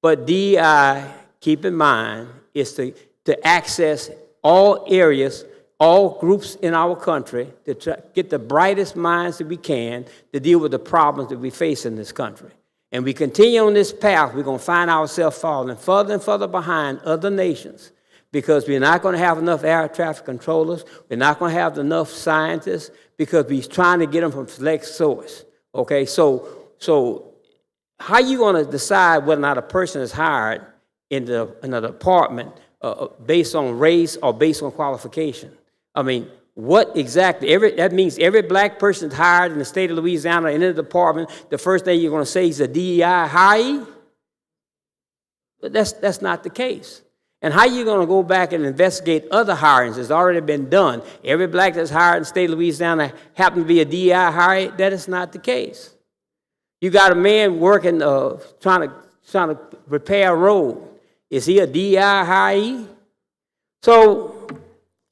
But DEI, keep in mind, is to access all areas, all groups in our country, to try, get the brightest minds that we can to deal with the problems that we face in this country. And we continue on this path, we're going to find ourselves falling further and further behind other nations because we're not going to have enough air traffic controllers, we're not going to have enough scientists because we're trying to get them from select source. Okay, so how are you going to decide whether or not a person is hired in an department based on race or based on qualification? I mean, what exactly? That means every black person hired in the state of Louisiana in the department, the first thing you're going to say is a DEI hire? But that's not the case. And how are you going to go back and investigate other hirings that's already been done? Every black that's hired in the state of Louisiana happened to be a DEI hire? That is not the case. You got a man working, trying to repair a road. Is he a DEI hire? So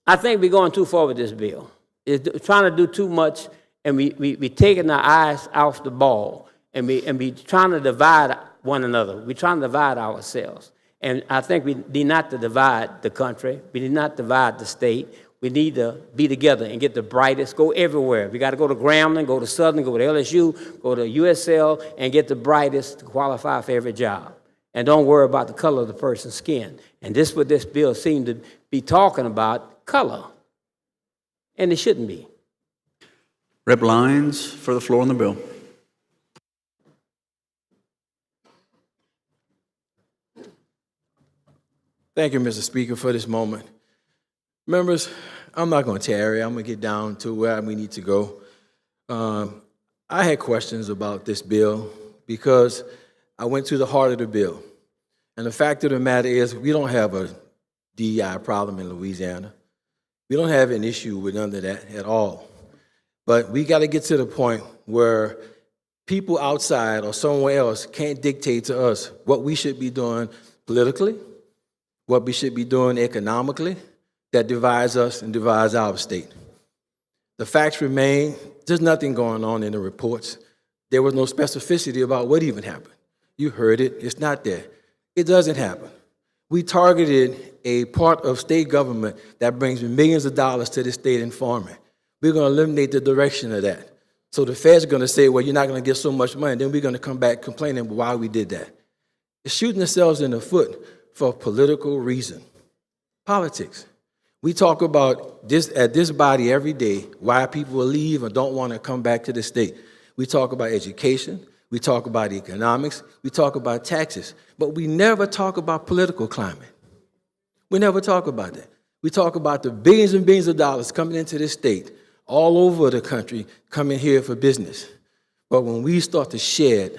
I think we're going too far with this bill. It's trying to do too much, and we taking our eyes off the ball, and we trying to divide one another. We're trying to divide ourselves. And I think we need not to divide the country. We need not divide the state. We need to be together and get the brightest, go everywhere. We got to go to Grambling, go to Southern, go to LSU, go to USL, and get the brightest to qualify for every job. And don't worry about the color of the person's skin. And this is what this bill seemed to be talking about, color. And it shouldn't be. Rep. Lyons for the floor on the bill. Thank you, Mr. Speaker, for this moment. Members, I'm not going to tarry. I'm going to get down to where we need to go. I had questions about this bill because I went to the heart of the bill. And the fact of the matter is we don't have a DEI problem in Louisiana. We don't have an issue with none of that at all. But we got to get to the point where people outside or somewhere else can't dictate to us what we should be doing politically, what we should be doing economically, that divides us and divides our state. The facts remain, there's nothing going on in the reports. There was no specificity about what even happened. You heard it, it's not there. It doesn't happen. We targeted a part of state government that brings millions of dollars to the state in farming. We're going to eliminate the direction of that. So the Fed's going to say, well, you're not going to get so much money. Then we're going to come back complaining why we did that. It's shooting ourselves in the foot for a political reason. Politics. We talk about this at this body every day, why people will leave or don't want to come back to the state. We talk about education. We talk about economics. We talk about taxes. But we never talk about political climate. We never talk about that. We talk about the billions and billions of dollars coming into this state, all over the country, coming here for business. But when we start to shed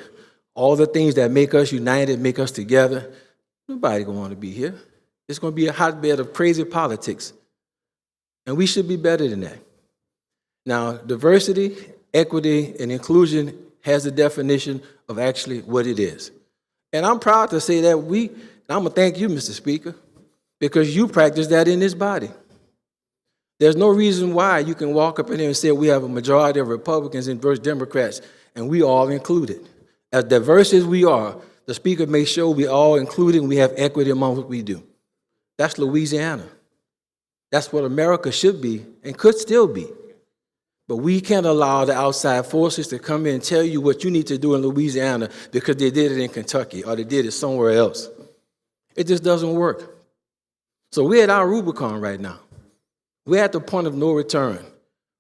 all the things that make us united, make us together, nobody gonna want to be here. It's gonna be a hotbed of crazy politics. And we should be better than that. Now, diversity, equity, and inclusion has a definition of actually what it is. And I'm proud to say that I'm gonna thank you, Mr. Speaker, because you practice that in this body. There's no reason why you can walk up in here and say we have a majority of Republicans and versus Democrats, and we all included. As diverse as we are, the Speaker makes sure we all included and we have equity among what we do. That's Louisiana. That's what America should be and could still be. But we can't allow the outside forces to come in and tell you what you need to do in Louisiana because they did it in Kentucky or they did it somewhere else. It just doesn't work. So we're at our Rubicon right now. We're at the point of no return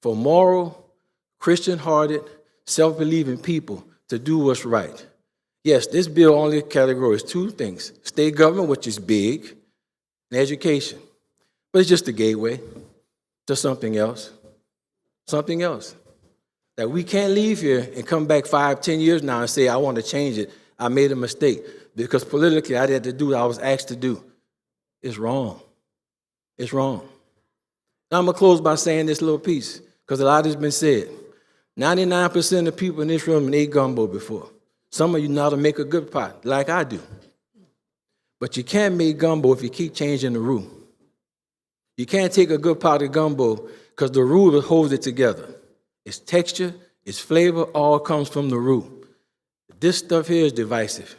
for moral, Christian-hearted, self-believing people to do what's right. Yes, this bill only categorizes two things: state government, which is big, and education. But it's just a gateway to something else. Something else. That we can't leave here and come back 5, 10 years now and say, I want to change it. I made a mistake. Because politically, I had to do what I was asked to do. It's wrong. It's wrong. Now I'm going to close by saying this little piece, because a lot has been said. 99% of people in this room ate gumbo before. Some of you know how to make a good pot, like I do. But you can't make gumbo if you keep changing the roux. You can't take a good pot of gumbo because the roux holds it together. Its texture, its flavor, all comes from the roux. This stuff here is divisive.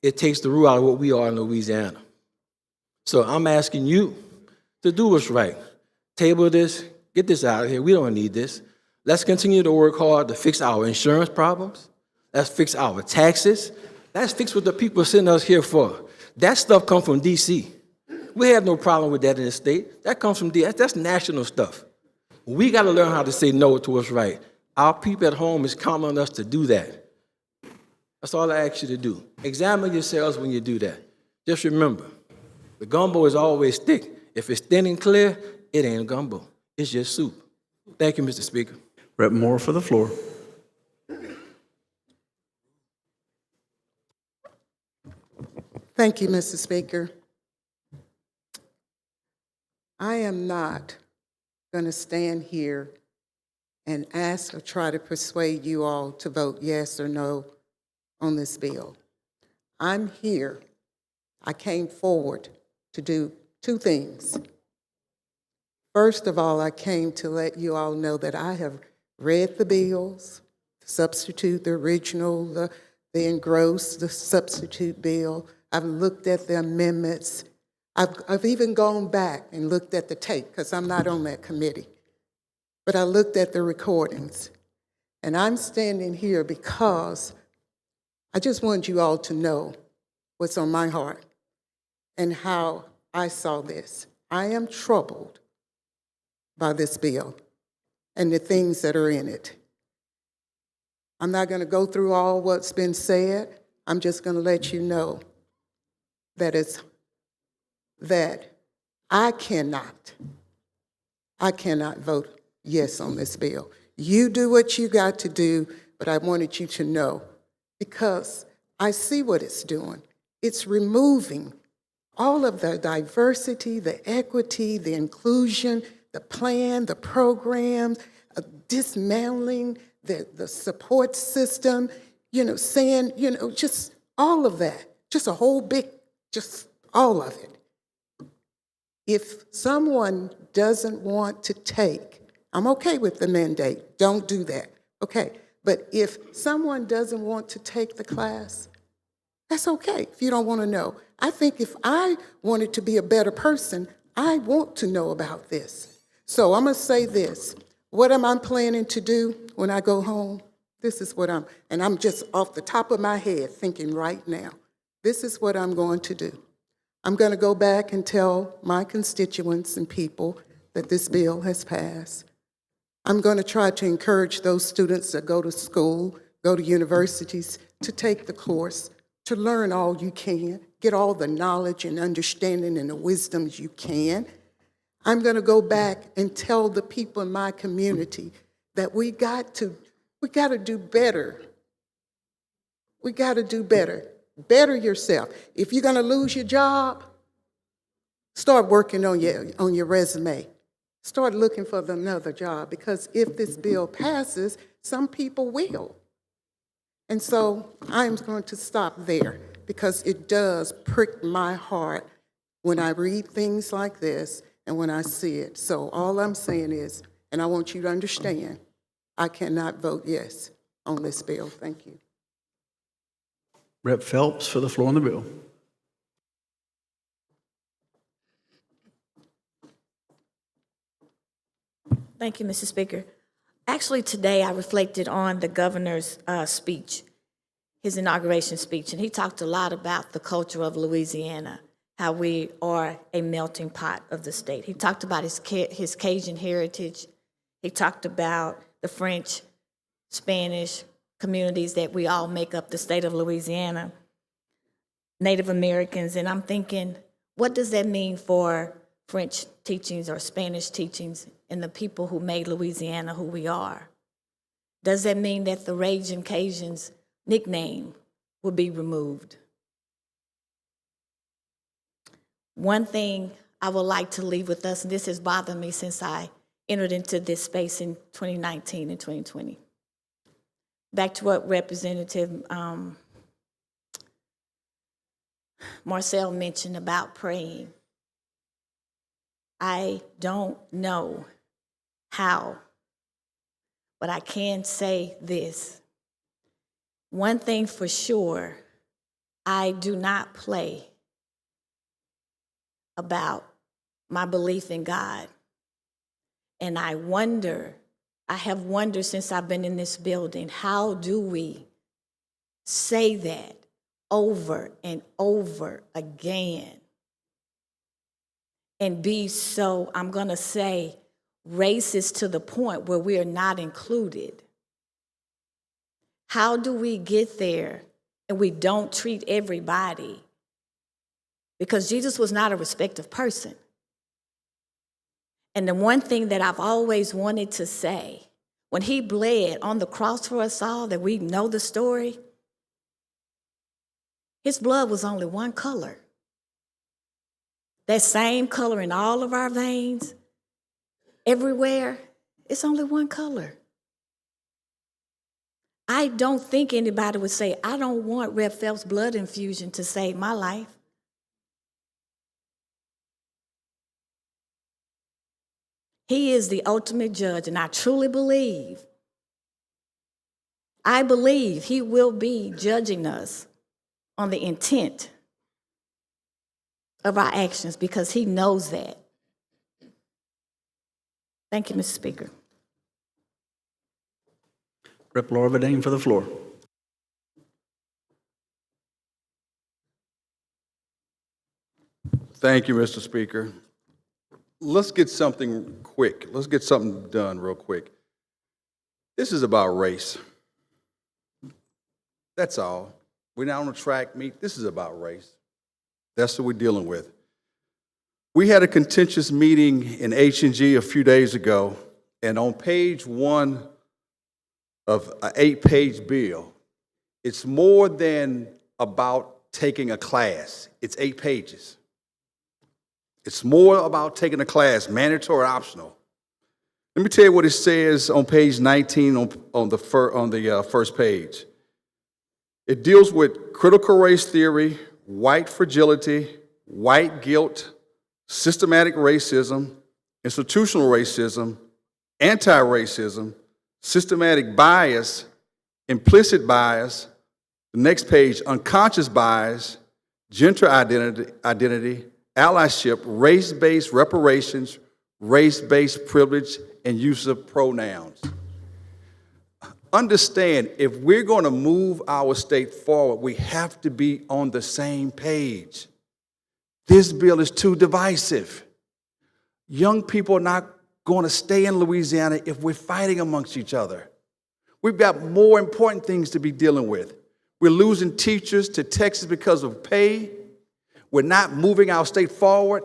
It takes the roux out of what we are in Louisiana. So I'm asking you to do what's right. Table this, get this out of here. We don't need this. Let's continue to work hard to fix our insurance problems. Let's fix our taxes. Let's fix what the people are sending us here for. That stuff comes from D.C. We have no problem with that in the state. That comes from D.C. That's national stuff. We got to learn how to say no to what's right. Our people at home is counting on us to do that. That's all I ask you to do. Examine yourselves when you do that. Just remember, the gumbo is always thick. If it's thin and clear, it ain't gumbo. It's just soup. Thank you, Mr. Speaker. Rep. Moore for the floor. Thank you, Mr. Speaker. I am not going to stand here and ask or try to persuade you all to vote yes or no on this bill. I'm here. I came forward to do two things. First of all, I came to let you all know that I have read the bills, the substitute, the original, the engrossed, the substitute bill. I've looked at the amendments. I've even gone back and looked at the tape, because I'm not on that committee. But I looked at the recordings. And I'm standing here because I just want you all to know what's on my heart and how I saw this. I am troubled by this bill and the things that are in it. I'm not going to go through all what's been said. I'm just going to let you know that I cannot vote yes on this bill. You do what you got to do, but I wanted you to know, because I see what it's doing. It's removing all of the diversity, the equity, the inclusion, the plan, the programs, dismantling the support system, saying, just all of that, just a whole big, just all of it. If someone doesn't want to take, I'm okay with the mandate, don't do that, okay. But if someone doesn't want to take the class, that's okay if you don't want to know. I think if I wanted to be a better person, I want to know about this. So I'm going to say this. What am I planning to do when I go home? This is what I'm just off the top of my head thinking right now. This is what I'm going to do. I'm going to go back and tell my constituents and people that this bill has passed. I'm going to try to encourage those students that go to school, go to universities, to take the course, to learn all you can, get all the knowledge and understanding and the wisdoms you can. I'm going to go back and tell the people in my community that we got to do better. We got to do better. Better yourself. If you're going to lose your job, start working on your resume. Start looking for another job, because if this bill passes, some people will. And so I'm going to stop there, because it does prick my heart when I read things like this and when I see it. So all I'm saying is, and I want you to understand, I cannot vote yes on this bill. Thank you. Rep. Phelps for the floor on the bill. Thank you, Mr. Speaker. Actually, today I reflected on the governor's speech, his inauguration speech, and he talked a lot about the culture of Louisiana, how we are a melting pot of the state. He talked about his Cajun heritage. He talked about the French, Spanish communities that we all make up the state of Louisiana, Native Americans, and I'm thinking, what does that mean for French teachings or Spanish teachings and the people who made Louisiana who we are? Does that mean that the Ragin' Cajuns nickname will be removed? One thing I would like to leave with us, and this has bothered me since I entered into this space in 2019 and 2020. Back to what Representative Marcel mentioned about praying. I don't know how, but I can say this. One thing for sure, I do not play about my belief in God. And I have wondered since I've been in this building, how do we say that over and over again and be so, I'm going to say, racist to the point where we are not included? How do we get there and we don't treat everybody? Because Jesus was not a respective person. And the one thing that I've always wanted to say, when he bled on the cross for us all, that we know the story, his blood was only one color. That same color in all of our veins, everywhere, it's only one color. I don't think anybody would say, I don't want Reb Phelps' blood infusion to save my life. He is the ultimate judge, and I truly believe, he will be judging us on the intent of our actions because he knows that. Thank you, Mr. Speaker. Rep. Laura Bedane for the floor. Thank you, Mr. Speaker. Let's get something quick. Let's get something done real quick. This is about race. That's all. We're not on a track meet. This is about race. That's what we're dealing with. We had a contentious meeting in H&G a few days ago, and on page 1 of an 8-page bill, it's more than about taking a class. It's 8 pages. It's more about taking a class, mandatory or optional. Let me tell you what it says on page 19 on the first page. It deals with critical race theory, white fragility, white guilt, systematic racism, institutional racism, anti-racism, systematic bias, implicit bias, the next page, unconscious bias, gender identity, allyship, race-based reparations, race-based privilege, and use of pronouns. Understand, if we're going to move our state forward, we have to be on the same page. This bill is too divisive. Young people are not going to stay in Louisiana if we're fighting amongst each other. We've got more important things to be dealing with. We're losing teachers to Texas because of pay. We're not moving our state forward.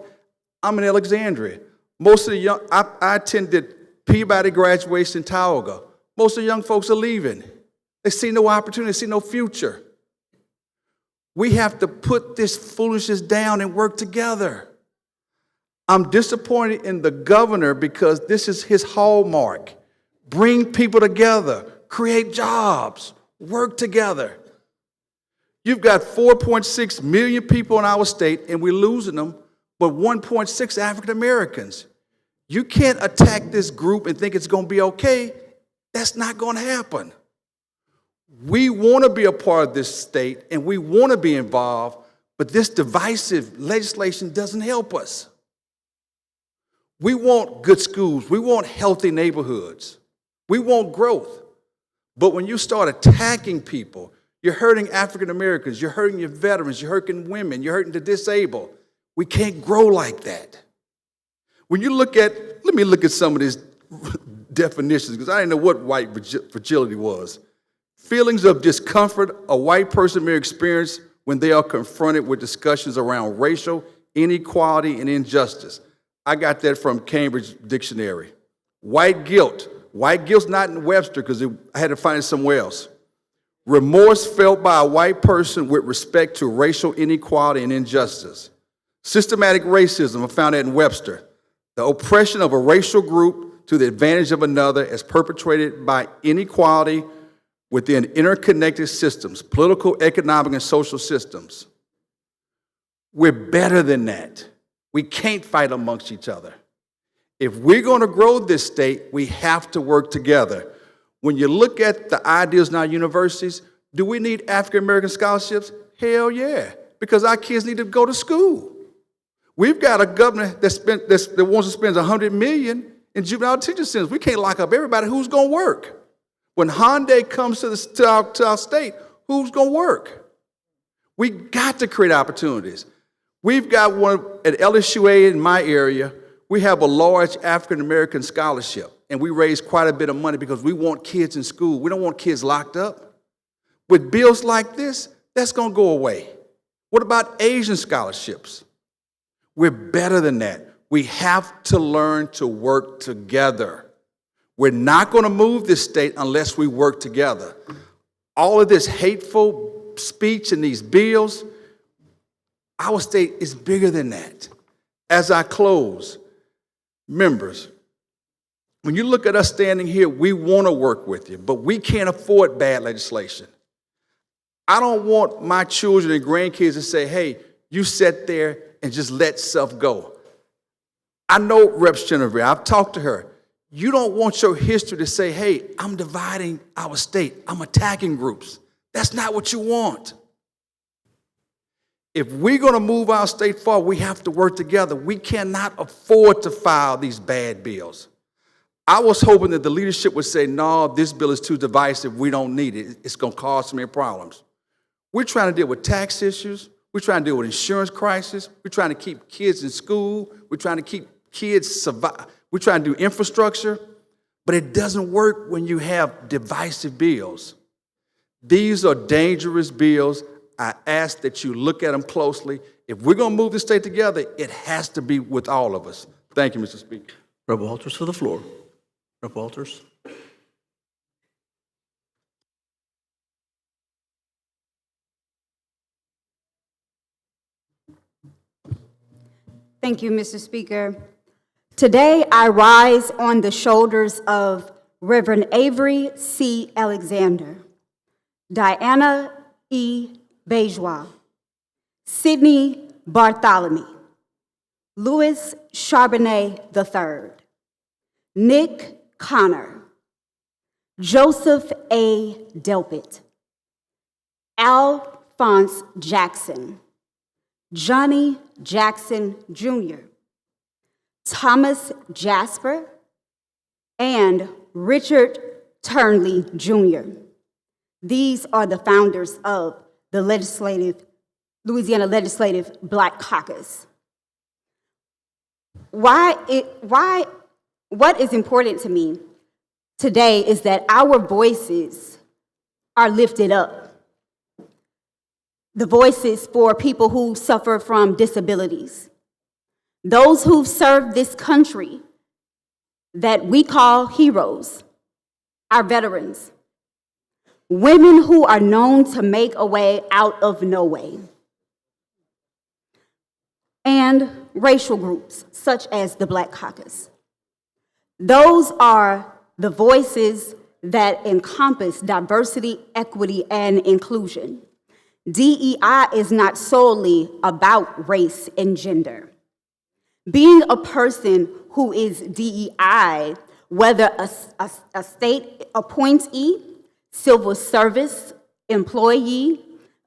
I'm in Alexandria. Most of the young, I attended Peabody graduation in Tioga. Most of the young folks are leaving. They see no opportunity, they see no future. We have to put this foolishness down and work together. I'm disappointed in the governor because this is his hallmark. Bring people together, create jobs, work together. You've got 4.6 million people in our state, and we're losing them, but 1.6 African Americans. You can't attack this group and think it's going to be okay. That's not going to happen. We want to be a part of this state, and we want to be involved, but this divisive legislation doesn't help us. We want good schools. We want healthy neighborhoods. We want growth. But when you start attacking people, you're hurting African Americans, you're hurting your veterans, you're hurting women, you're hurting the disabled. We can't grow like that. When you look at, let me look at some of these definitions, because I didn't know what white fragility was. Feelings of discomfort a white person may experience when they are confronted with discussions around racial inequality and injustice. I got that from Cambridge Dictionary. White guilt. White guilt's not in Webster because I had to find it somewhere else. Remorse felt by a white person with respect to racial inequality and injustice. Systematic racism, I found that in Webster. The oppression of a racial group to the advantage of another as perpetrated by inequality within interconnected systems, political, economic, and social systems. We're better than that. We can't fight amongst each other. If we're going to grow this state, we have to work together. When you look at the ideas in our universities, do we need African American scholarships? Hell yeah, because our kids need to go to school. We've got a governor that wants to spend $100 million in juvenile detention centers. We can't lock up everybody. Who's going to work? When Hyundai comes to our state, who's going to work? We got to create opportunities. We've got one at LSUA in my area. We have a large African American scholarship, and we raise quite a bit of money because we want kids in school. We don't want kids locked up. With bills like this, that's going to go away. What about Asian scholarships? We're better than that. We have to learn to work together. We're not going to move this state unless we work together. All of this hateful speech and these bills, our state is bigger than that. As I close, members, when you look at us standing here, we want to work with you, but we can't afford bad legislation. I don't want my children and grandkids to say, hey, you sit there and just let stuff go. I know Rep. Chenevert, I've talked to her. You don't want your history to say, hey, I'm dividing our state. I'm attacking groups. That's not what you want. If we're going to move our state forward, we have to work together. We cannot afford to file these bad bills. I was hoping that the leadership would say, no, this bill is too divisive. We don't need it. It's going to cause so many problems. We're trying to deal with tax issues. We're trying to deal with insurance crisis. We're trying to keep kids in school. We're trying to keep kids survive. We're trying to do infrastructure, but it doesn't work when you have divisive bills. These are dangerous bills. I ask that you look at them closely. If we're going to move the state together, it has to be with all of us. Thank you, Mr. Speaker. Rep. Walters for the floor. Rep. Walters. Thank you, Mr. Speaker. Today, I rise on the shoulders of Reverend Avery C. Alexander, Diana E. Bejois, Sidney Bartholomew, Louis Charbonnet III, Nick Connor, Joseph A. Delpit, Alphonse Jackson, Johnny Jackson Jr., Thomas Jasper, and Richard Turnley Jr. These are the founders of the Louisiana Legislative Black Caucus. What is important to me today is that our voices are lifted up. The voices for people who suffer from disabilities, those who've served this country that we call heroes, our veterans, women who are known to make a way out of no way, and racial groups such as the Black Caucus. Those are the voices that encompass diversity, equity, and inclusion. DEI is not solely about race and gender. Being a person who is DEI, whether a state appointee, civil service employee,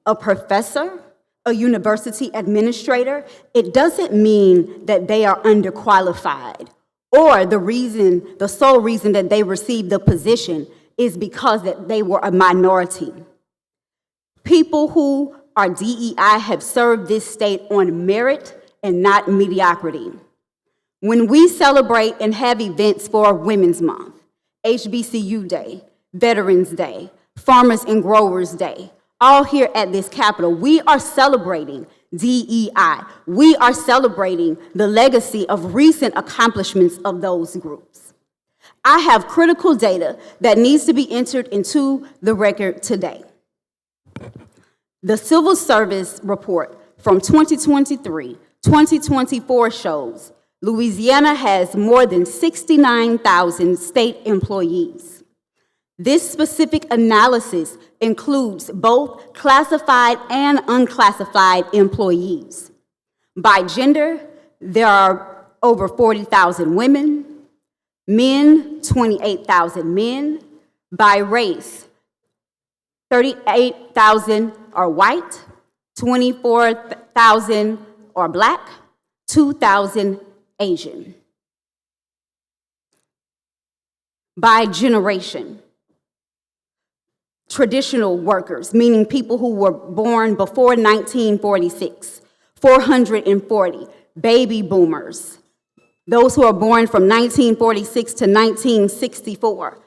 a professor, a university administrator, it doesn't mean that they are underqualified or the sole reason that they received the position is because that they were a minority. People who are DEI have served this state on merit and not mediocrity. When we celebrate and have events for Women's Month, HBCU Day, Veterans Day, Farmers and Growers Day, all here at this Capitol, we are celebrating DEI. We are celebrating the legacy of recent accomplishments of those groups. I have critical data that needs to be entered into the record today. The Civil Service Report from 2023-2024 shows Louisiana has more than 69,000 state employees. This specific analysis includes both classified and unclassified employees. By gender, there are over 40,000 women, men, 28,000 men. By race, 38,000 are white, 24,000 are black, 2,000 Asian. By generation, traditional workers, meaning people who were born before 1946, 440, baby boomers, those who are born from 1946 to 1964,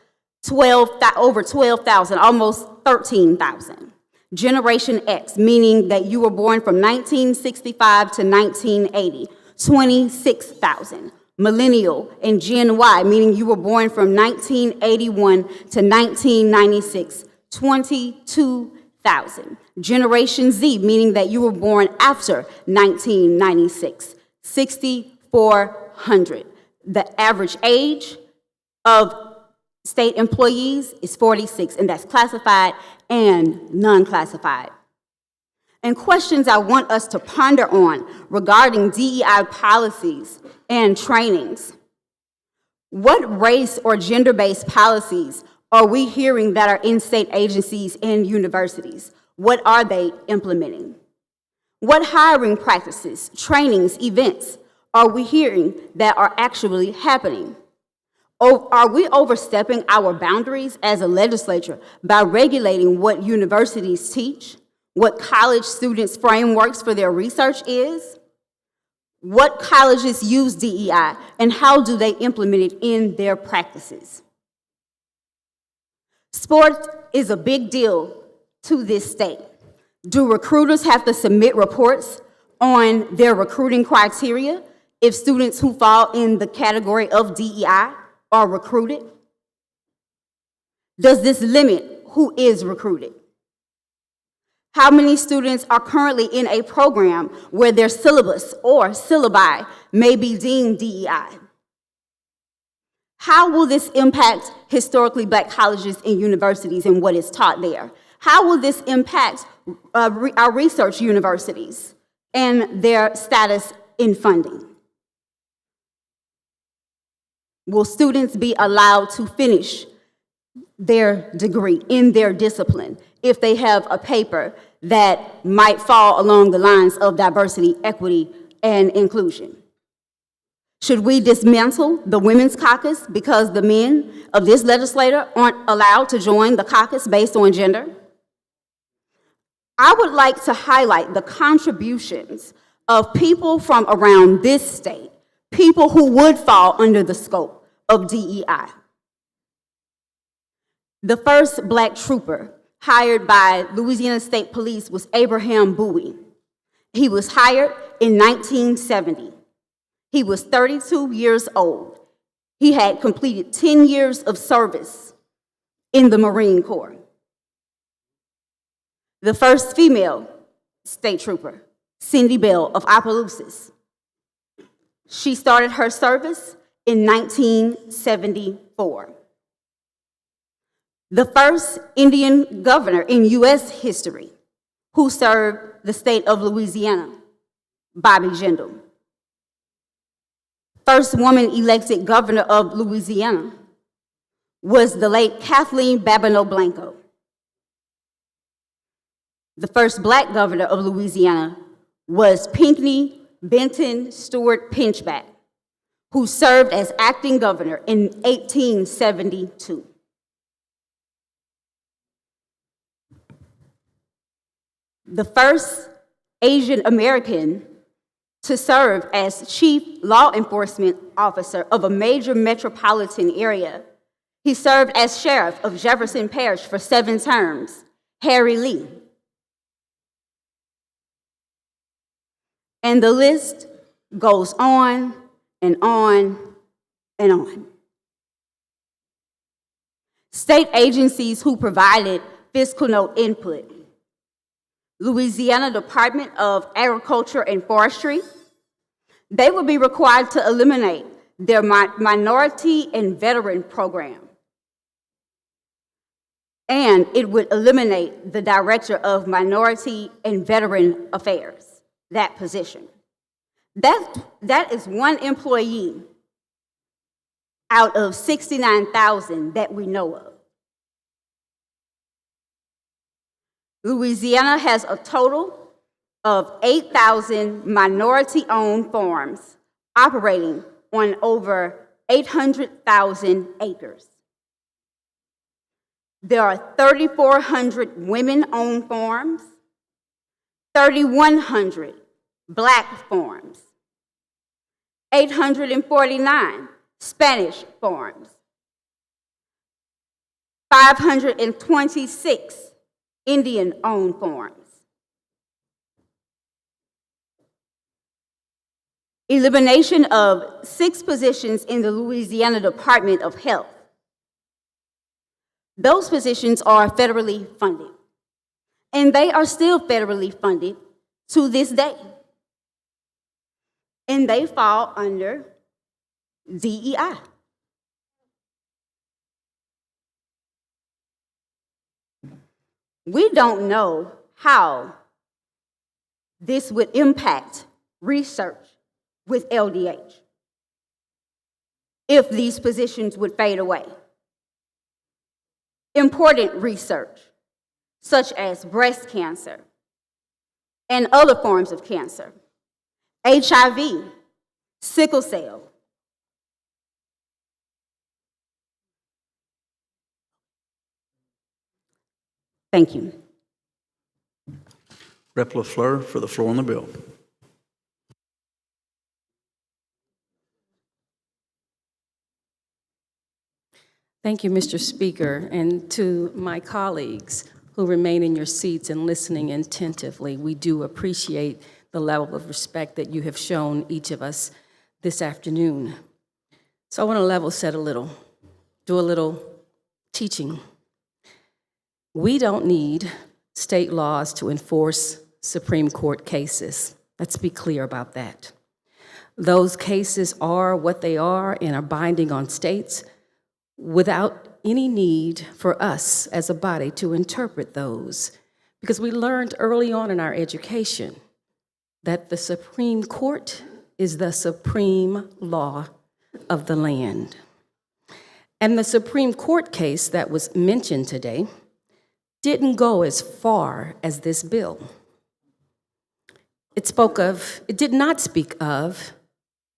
over 12,000, almost 13,000. Generation X, meaning that you were born from 1965 to 1980, 26,000. Millennial and Gen Y, meaning you were born from 1981 to 1996, 22,000. Generation Z, meaning that you were born after 1996, 6,400. The average age of state employees is 46, and that's classified and non-classified. And questions I want us to ponder on regarding DEI policies and trainings. What race or gender-based policies are we hearing that are in state agencies and universities? What are they implementing? What hiring practices, trainings, events are we hearing that are actually happening? Or are we overstepping our boundaries as a legislature by regulating what universities teach, what college students' frameworks for their research is? What colleges use DEI, and how do they implement it in their practices? Sport is a big deal to this state. Do recruiters have to submit reports on their recruiting criteria if students who fall in the category of DEI are recruited? Does this limit who is recruited? How many students are currently in a program where their syllabus or syllabi may be deemed DEI? How will this impact historically black colleges and universities and what is taught there? How will this impact our research universities and their status in funding? Will students be allowed to finish their degree in their discipline if they have a paper that might fall along the lines of diversity, equity, and inclusion? Should we dismantle the Women's Caucus because the men of this legislature aren't allowed to join the caucus based on gender? I would like to highlight the contributions of people from around this state, people who would fall under the scope of DEI. The first black trooper hired by Louisiana State Police was Abraham Bowie. He was hired in 1970. He was 32 years old. He had completed 10 years of service in the Marine Corps. The first female state trooper, Cindy Bell of Opelousas. She started her service in 1974. The first Indian governor in U.S. history who served the state of Louisiana, Bobby Jindal. First woman elected governor of Louisiana was the late Kathleen Babineau Blanco. The first black governor of Louisiana was Pinckney Benton Stewart Pinchback, who served as acting governor in 1872. The first Asian American to serve as chief law enforcement officer of a major metropolitan area. He served as sheriff of Jefferson Parish for 7 terms, Harry Lee. And the list goes on and on and on. State agencies who provided fiscal note input: Louisiana Department of Agriculture and Forestry. They would be required to eliminate their minority and veteran program. And it would eliminate the Director of Minority and Veteran Affairs, that position. That is one employee out of 69,000 that we know of. Louisiana has a total of 8,000 minority-owned farms operating on over 800,000 acres. There are 3,400 women-owned farms, 3,100 Black farms, 849 Spanish farms, 526 Indian-owned farms. Elimination of 6 positions in the Louisiana Department of Health. Those positions are federally funded, and they are still federally funded to this day. And they fall under DEI. We don't know how this would impact research with LDH if these positions would fade away. Important research, such as breast cancer and other forms of cancer, HIV, sickle cell. Thank you. Rep. LaFleur for the floor on the bill. Thank you, Mr. Speaker, and to my colleagues who remain in your seats and listening attentively. We do appreciate the level of respect that you have shown each of us this afternoon. So I want to level set a little, do a little teaching. We don't need state laws to enforce Supreme Court cases. Let's be clear about that. Those cases are what they are and are binding on states without any need for us as a body to interpret those. Because we learned early on in our education that the Supreme Court is the supreme law of the land. And the Supreme Court case that was mentioned today didn't go as far as this bill. It did not speak of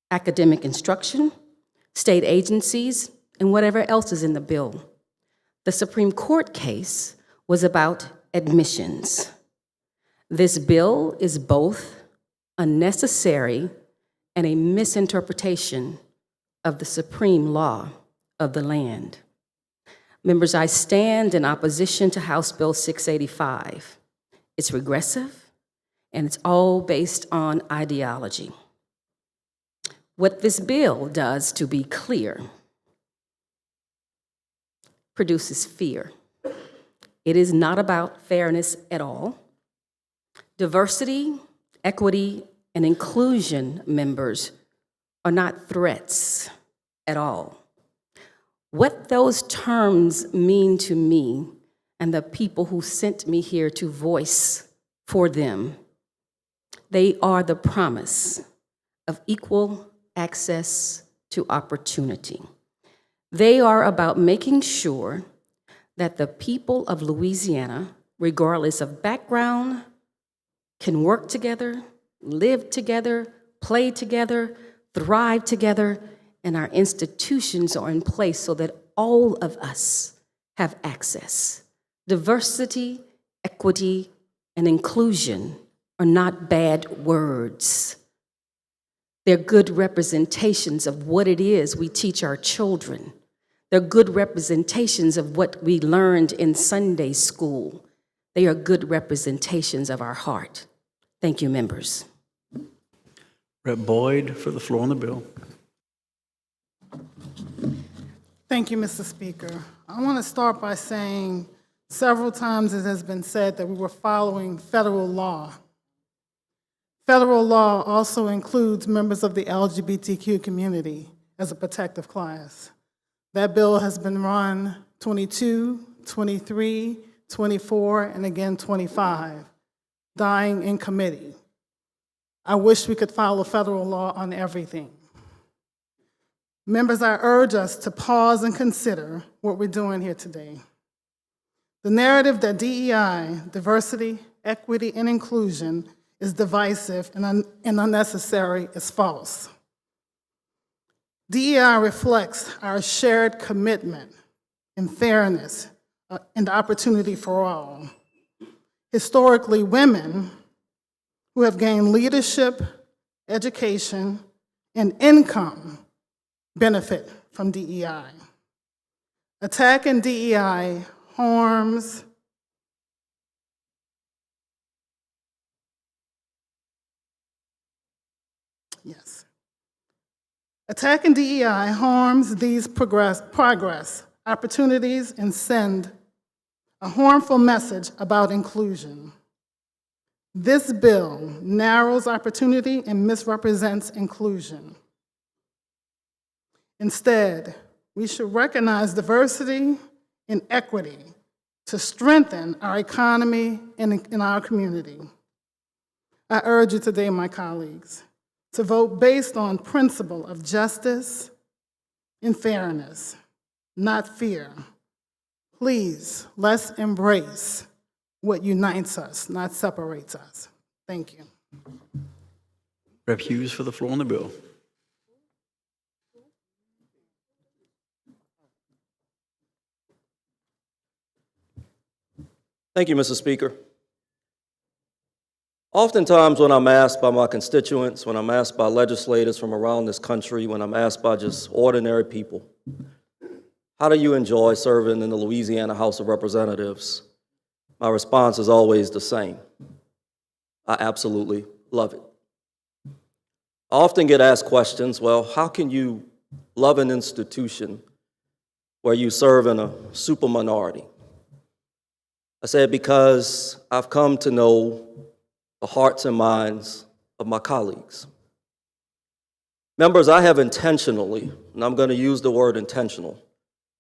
academic instruction, state agencies, and whatever else is in the bill. The Supreme Court case was about admissions. This bill is both unnecessary and a misinterpretation of the supreme law of the land. Members, I stand in opposition to House Bill 685. It's regressive, and it's all based on ideology. What this bill does, to be clear, produces fear. It is not about fairness at all. Diversity, equity, and inclusion, members, are not threats at all. What those terms mean to me and the people who sent me here to voice for them, they are the promise of equal access to opportunity. They are about making sure that the people of Louisiana, regardless of background, can work together, live together, play together, thrive together, and our institutions are in place so that all of us have access. Diversity, equity, and inclusion are not bad words. They're good representations of what it is we teach our children. They're good representations of what we learned in Sunday school. They are good representations of our heart. Thank you, members. Rep. Boyd for the floor on the bill. Thank you, Mr. Speaker. I want to start by saying several times it has been said that we were following federal law. Federal law also includes members of the LGBTQ community as a protective class. That bill has been run 22, 23, 24, and again 25, dying in committee. I wish we could follow federal law on everything. Members, I urge us to pause and consider what we're doing here today. The narrative that DEI, diversity, equity, and inclusion, is divisive and unnecessary is false. DEI reflects our shared commitment in fairness and opportunity for all. Historically, women who have gained leadership, education, and income benefit from DEI. Attacking DEI harms Attacking DEI harms these progress opportunities and send a harmful message about inclusion. This bill narrows opportunity and misrepresents inclusion. Instead, we should recognize diversity and equity to strengthen our economy and in our community. I urge you today, my colleagues, to vote based on principle of justice and fairness, not fear. Please, let's embrace what unites us, not separates us. Thank you. Rep. Hughes for the floor on the bill. Thank you, Mr. Speaker. Oftentimes when I'm asked by my constituents, when I'm asked by legislators from around this country, when I'm asked by just ordinary people, how do you enjoy serving in the Louisiana House of Representatives? My response is always the same. I absolutely love it. I often get asked questions, well, how can you love an institution where you serve in a super minority? I said because I've come to know the hearts and minds of my colleagues. Members, I have intentionally, and I'm going to use the word intentional,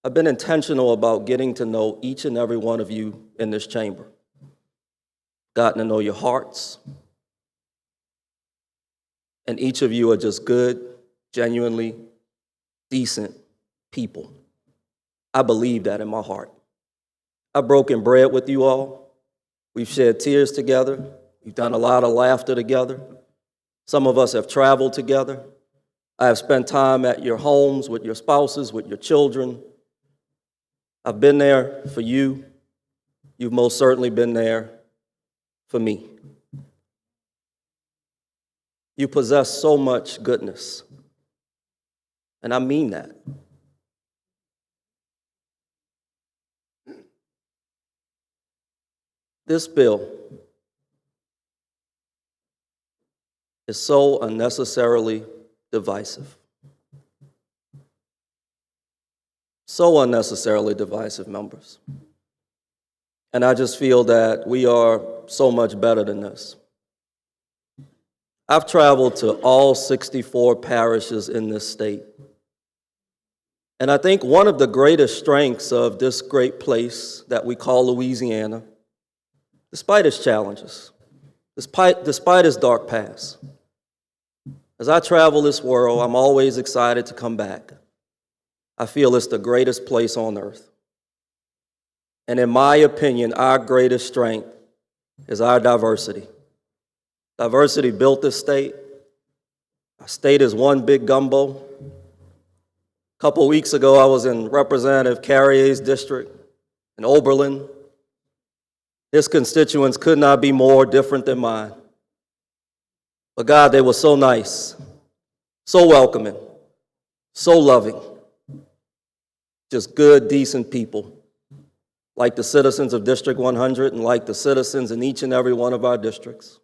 I've been intentional about getting to know each and every one of you in this chamber. Gotten to know your hearts. And each of you are just good, genuinely decent people. I believe that in my heart. I've broken bread with you all. We've shed tears together. We've done a lot of laughter together. Some of us have traveled together. I have spent time at your homes with your spouses, with your children. I've been there for you. You've most certainly been there for me. You possess so much goodness, and I mean that. This bill is so unnecessarily divisive. So unnecessarily divisive, members. And I just feel that we are so much better than this. I've traveled to all 64 parishes in this state. And I think one of the greatest strengths of this great place that we call Louisiana, despite its challenges, despite its dark past, as I travel this world, I'm always excited to come back. I feel it's the greatest place on earth. And in my opinion, our greatest strength is our diversity. Diversity built this state. Our state is one big gumbo. A couple of weeks ago, I was in Representative Carrier's district in Oberlin. His constituents could not be more different than mine. But God, they were so nice, so welcoming, so loving. Just good, decent people, like the citizens of District 100 and like the citizens in each and every one of our districts.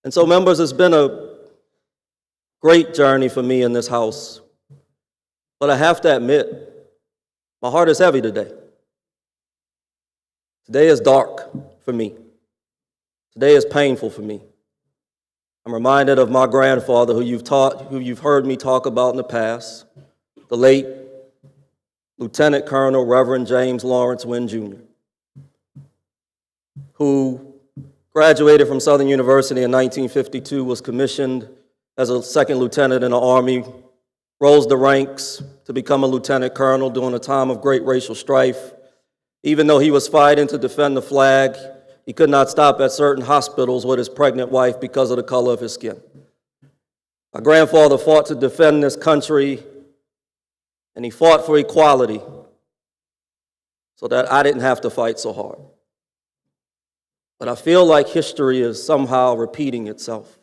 And so, members, it's been a great journey for me in this house. But I have to admit, my heart is heavy today. Today is dark for me. Today is painful for me. I'm reminded of my grandfather, who you've heard me talk about in the past, the late Lieutenant Colonel Reverend James Lawrence Wynn Jr., who graduated from Southern University in 1952, was commissioned as a second lieutenant in the Army, rose the ranks to become a lieutenant colonel during a time of great racial strife. Even though he was fighting to defend the flag, he could not stop at certain hospitals with his pregnant wife because of the color of his skin. My grandfather fought to defend this country, and he fought for equality so that I didn't have to fight so hard. But I feel like history is somehow repeating itself.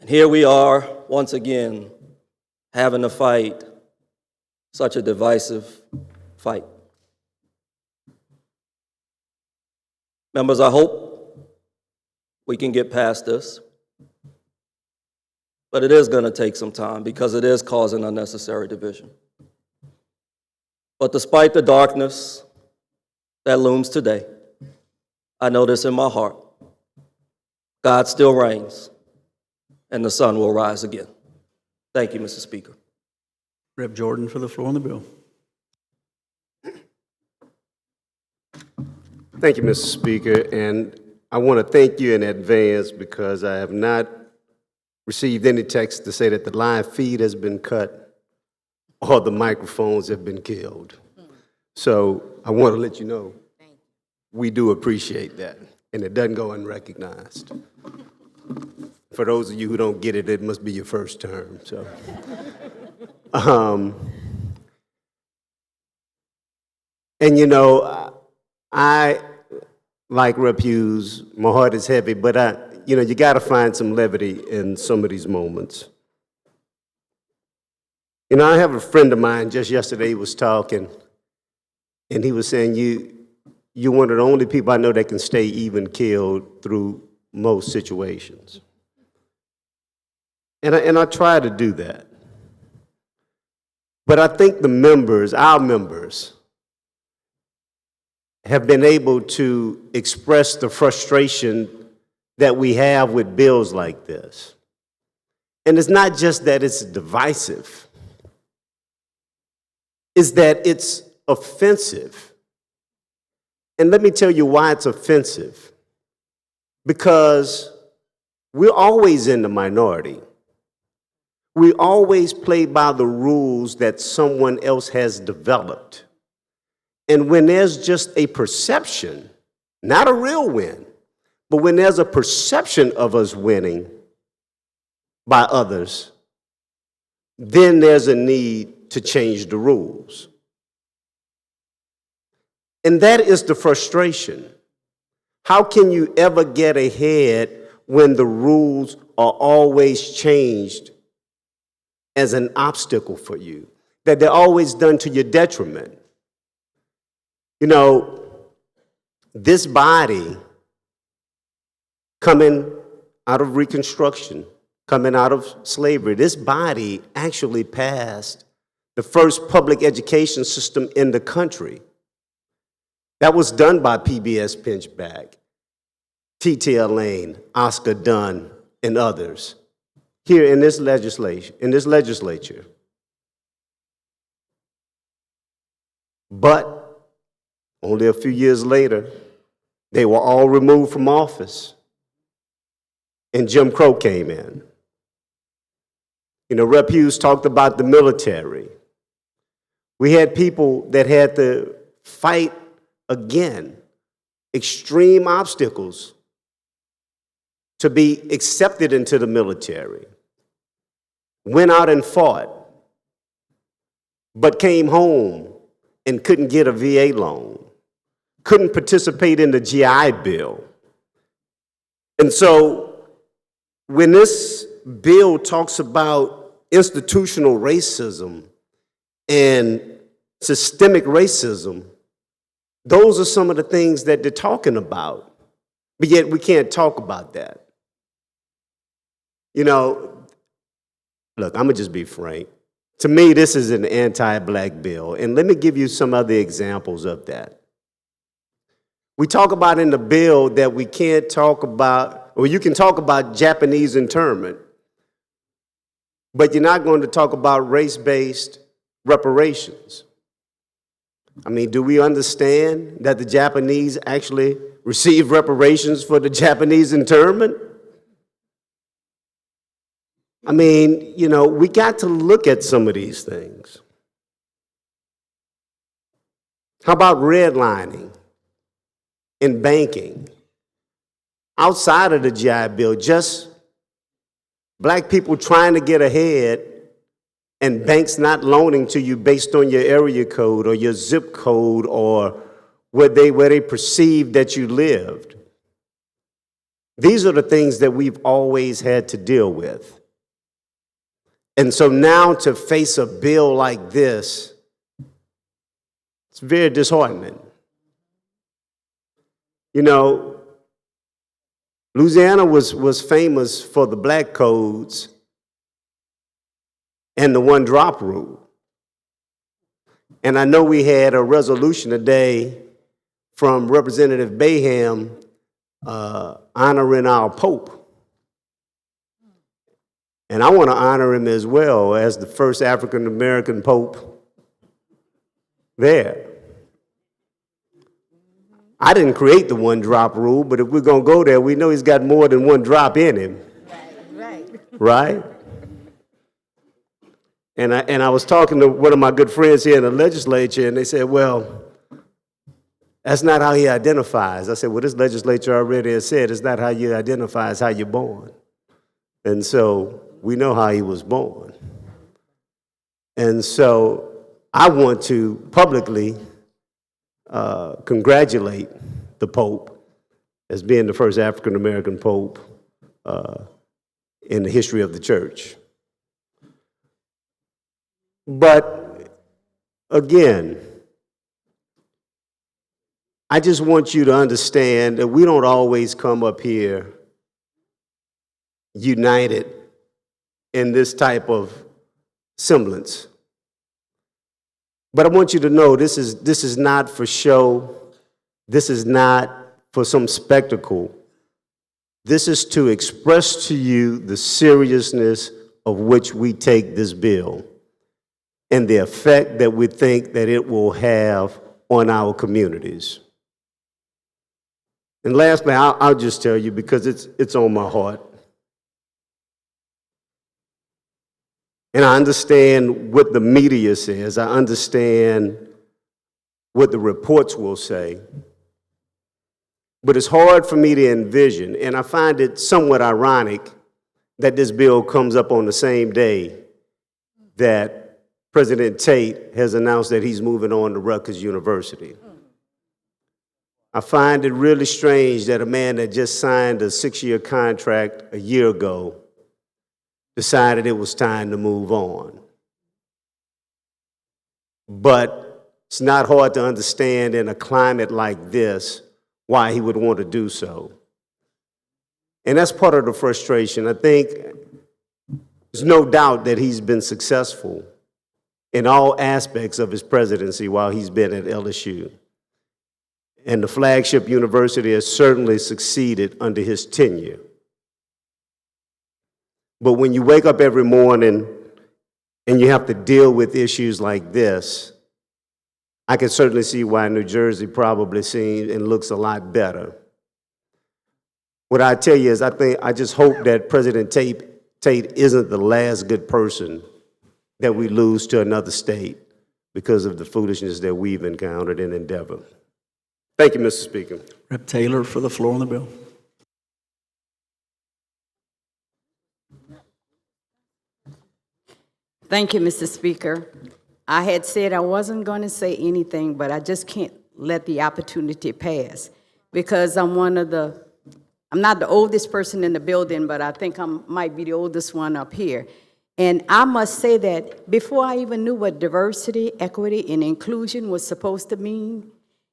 And here we are, once again, having to fight such a divisive fight. Members, I hope we can get past this. But it is going to take some time because it is causing unnecessary division. But despite the darkness that looms today, I know this in my heart. God still reigns, and the sun will rise again. Thank you, Mr. Speaker. Rep. Jordan for the floor on the bill. Thank you, Mr. Speaker, and I want to thank you in advance because I have not received any text to say that the live feed has been cut or the microphones have been killed. So I want to let you know we do appreciate that, and it doesn't go unrecognized. For those of you who don't get it, it must be your first term. So, and you know, I like Rep. Hughes, my heart is heavy, but you got to find some levity in some of these moments. You know, I have a friend of mine just yesterday, he was talking, and he was saying, you're one of the only people I know that can stay even keeled through most situations. And I try to do that. But I think our members, have been able to express the frustration that we have with bills like this. And it's not just that it's divisive, it's that it's offensive. And let me tell you why it's offensive. Because we're always in the minority. We always play by the rules that someone else has developed. And when there's just a perception, not a real win, but when there's a perception of us winning by others, then there's a need to change the rules. And that is the frustration. How can you ever get ahead when the rules are always changed as an obstacle for you? That they're always done to your detriment. You know, this body coming out of Reconstruction, coming out of slavery, this body actually passed the first public education system in the country. That was done by PBS Pinchback, T.T.L. Lane, Oscar Dunn, and others here in this legislature. But only a few years later, they were all removed from office, and Jim Crow came in. You know, Rep. Hughes talked about the military. We had people that had to fight again, extreme obstacles to be accepted into the military, went out and fought, but came home and couldn't get a VA loan, couldn't participate in the GI Bill. And so when this bill talks about institutional racism and systemic racism, those are some of the things that they're talking about, but yet we can't talk about that. You know, look, I'm gonna just be frank. To me, this is an anti-black bill, and let me give you some other examples of that. We talk about in the bill that we can't talk about, or you can talk about Japanese internment, but you're not going to talk about race-based reparations. I mean, do we understand that the Japanese actually received reparations for the Japanese internment? I mean, you know, we got to look at some of these things. How about redlining in banking? Outside of the GI Bill, just black people trying to get ahead and banks not loaning to you based on your area code or your zip code or where they perceived that you lived. These are the things that we've always had to deal with. And so now to face a bill like this, it's very disheartening. You know, Louisiana was famous for the black codes and the one-drop rule. And I know we had a resolution today from Representative Baham honoring our Pope. And I want to honor him as well as the first African-American Pope there. I didn't create the one-drop rule, but if we're going to go there, we know he's got more than one drop in him. Right? And I was talking to one of my good friends here in the legislature, and they said, well, that's not how he identifies. I said, well, this legislature already has said it's not how you identify, it's how you're born. And so we know how he was born. And so I want to publicly congratulate the Pope as being the first African-American Pope in the history of the church. But again, I just want you to understand that we don't always come up here united in this type of semblance. But I want you to know this is not for show. This is not for some spectacle. This is to express to you the seriousness of which we take this bill and the effect that we think that it will have on our communities. And lastly, I'll just tell you, because it's on my heart. And I understand what the media says. I understand what the reports will say. But it's hard for me to envision, and I find it somewhat ironic that this bill comes up on the same day that President Tate has announced that he's moving on to Rutgers University. I find it really strange that a man that just signed a 6-year contract a year ago decided it was time to move on. But it's not hard to understand in a climate like this why he would want to do so. And that's part of the frustration. I think there's no doubt that he's been successful in all aspects of his presidency while he's been at LSU. And the flagship university has certainly succeeded under his tenure. But when you wake up every morning and you have to deal with issues like this, I can certainly see why New Jersey probably seems and looks a lot better. What I tell you is I just hope that President Tate isn't the last good person that we lose to another state because of the foolishness that we've encountered in Endeavor. Thank you, Mr. Speaker. Rep. Taylor for the floor on the bill. Thank you, Mr. Speaker. I had said I wasn't going to say anything, but I just can't let the opportunity pass because I'm not the oldest person in the building, but I think I might be the oldest one up here. And I must say that before I even knew what diversity, equity, and inclusion was supposed to mean,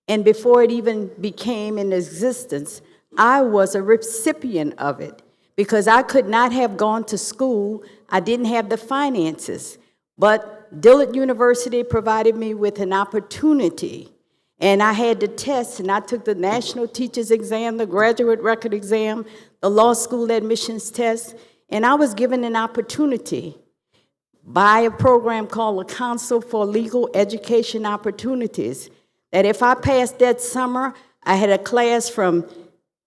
and before it even became in existence, I was a recipient of it because I could not have gone to school. I didn't have the finances. But Dillard University provided me with an opportunity. And I had the tests, and I took the National Teachers Exam, the Graduate Record Exam, the Law School Admissions Test, and I was given an opportunity by a program called the Council for Legal Education Opportunities, that if I passed that summer, I had a class from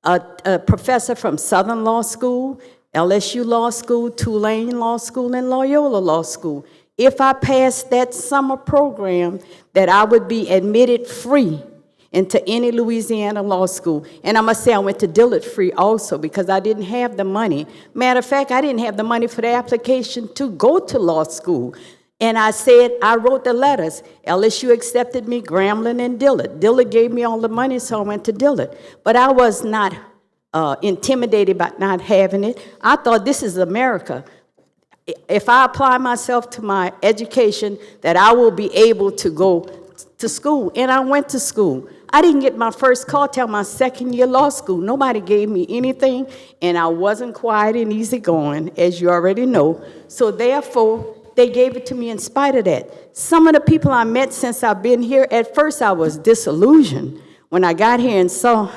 a professor from Southern Law School, LSU Law School, Tulane Law School, and Loyola Law School. If I passed that summer program, that I would be admitted free into any Louisiana law school. And I must say I went to Dillard free also because I didn't have the money. Matter of fact, I didn't have the money for the application to go to law school. And I wrote the letters. LSU accepted me, Grambling and Dillard. Dillard gave me all the money, so I went to Dillard. But I was not intimidated by not having it. I thought, this is America. If I apply myself to my education, that I will be able to go to school. And I went to school. I didn't get my first call till my second year law school. Nobody gave me anything, and I wasn't quiet and easygoing, as you already know. So therefore, they gave it to me in spite of that. Some of the people I met since I've been here, at first I was disillusioned when I got here and saw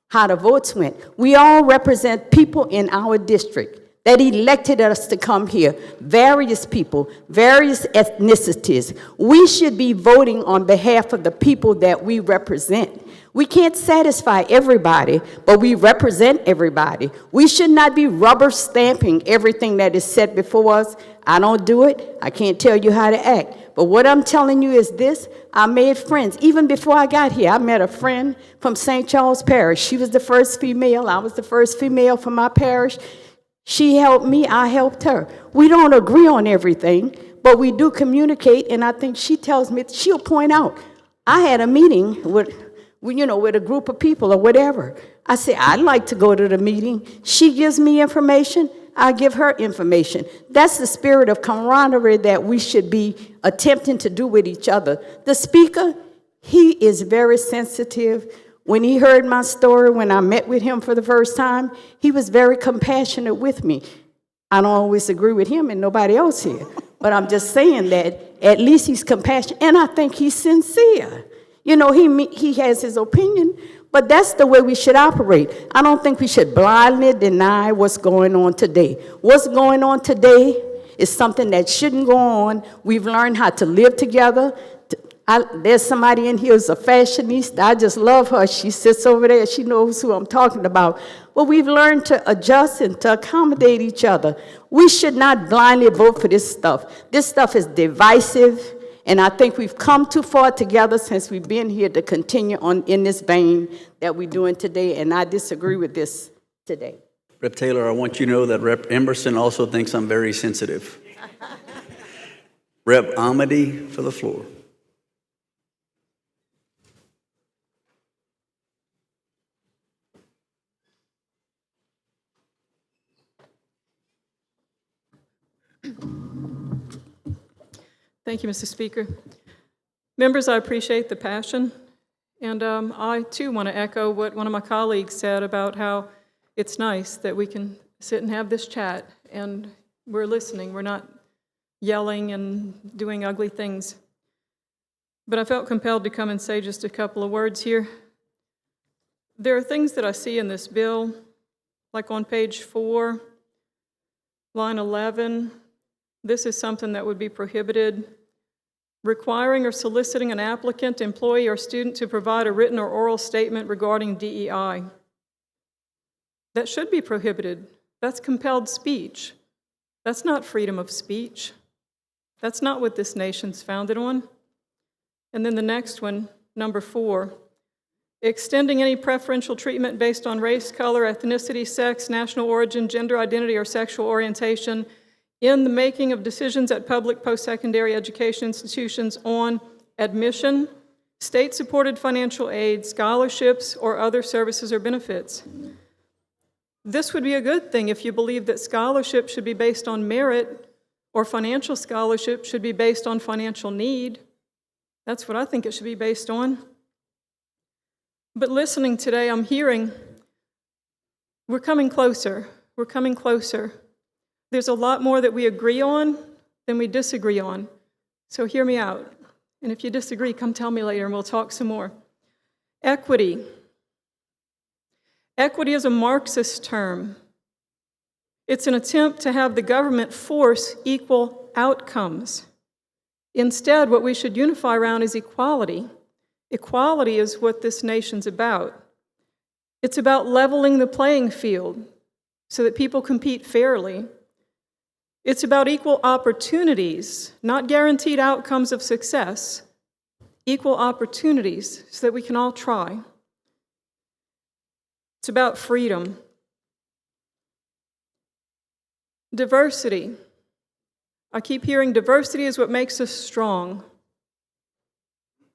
how the votes went. We all represent people in our district that elected us to come here, various people, various ethnicities. We should be voting on behalf of the people that we represent. We can't satisfy everybody, but we represent everybody. We should not be rubber stamping everything that is set before us. I don't do it. I can't tell you how to act. But what I'm telling you is this: I made friends. Even before I got here, I met a friend from St. Charles Parish. She was the first female. I was the first female from my parish. She helped me, I helped her. We don't agree on everything, but we do communicate, and I think she tells me, she'll point out, I had a meeting with a group of people or whatever. I say, I'd like to go to the meeting. She gives me information, I give her information. That's the spirit of camaraderie that we should be attempting to do with each other. The speaker, he is very sensitive. When he heard my story, when I met with him for the first time, he was very compassionate with me. I don't always agree with him and nobody else here, but I'm just saying that at least he's compassionate, and I think he's sincere. You know, he has his opinion, but that's the way we should operate. I don't think we should blindly deny what's going on today. What's going on today is something that shouldn't go on. We've learned how to live together. There's somebody in here who's a fashionista. I just love her. She sits over there. She knows who I'm talking about. But we've learned to adjust and to accommodate each other. We should not blindly vote for this stuff. This stuff is divisive, and I think we've come too far together since we've been here to continue on in this vein that we're doing today, and I disagree with this today. Rep. Taylor, I want you to know that Rep. Emerson also thinks I'm very sensitive. Rep. Amity for the floor. Thank you, Mr. Speaker. Members, I appreciate the passion, and I too want to echo what one of my colleagues said about how it's nice that we can sit and have this chat, and we're listening. We're not yelling and doing ugly things. But I felt compelled to come and say just a couple of words here. There are things that I see in this bill, like on page 4, line 11, this is something that would be prohibited. Requiring or soliciting an applicant, employee, or student to provide a written or oral statement regarding DEI. That should be prohibited. That's compelled speech. That's not freedom of speech. That's not what this nation's founded on. And then the next one, number 4, extending any preferential treatment based on race, color, ethnicity, sex, national origin, gender identity, or sexual orientation in the making of decisions at public post-secondary education institutions on admission, state-supported financial aid, scholarships, or other services or benefits. This would be a good thing if you believe that scholarship should be based on merit or financial scholarship should be based on financial need. That's what I think it should be based on. But listening today, I'm hearing we're coming closer. We're coming closer. There's a lot more that we agree on than we disagree on. So hear me out. And if you disagree, come tell me later and we'll talk some more. Equity. Equity is a Marxist term. It's an attempt to have the government force equal outcomes. Instead, what we should unify around is equality. Equality is what this nation's about. It's about leveling the playing field so that people compete fairly. It's about equal opportunities, not guaranteed outcomes of success, equal opportunities so that we can all try. It's about freedom. Diversity. I keep hearing diversity is what makes us strong.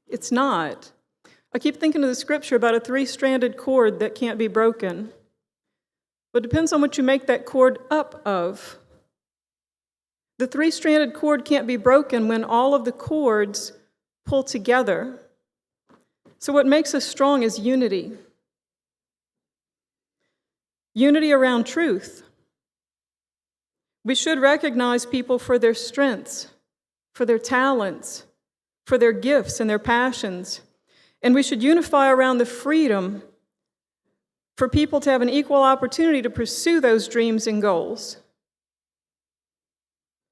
It's not. I keep thinking of the scripture about a three-stranded cord that can't be broken. But it depends on what you make that cord up of. The three-stranded cord can't be broken when all of the cords pull together. So what makes us strong is unity. Unity around truth. We should recognize people for their strengths, for their talents, for their gifts and their passions. And we should unify around the freedom for people to have an equal opportunity to pursue those dreams and goals.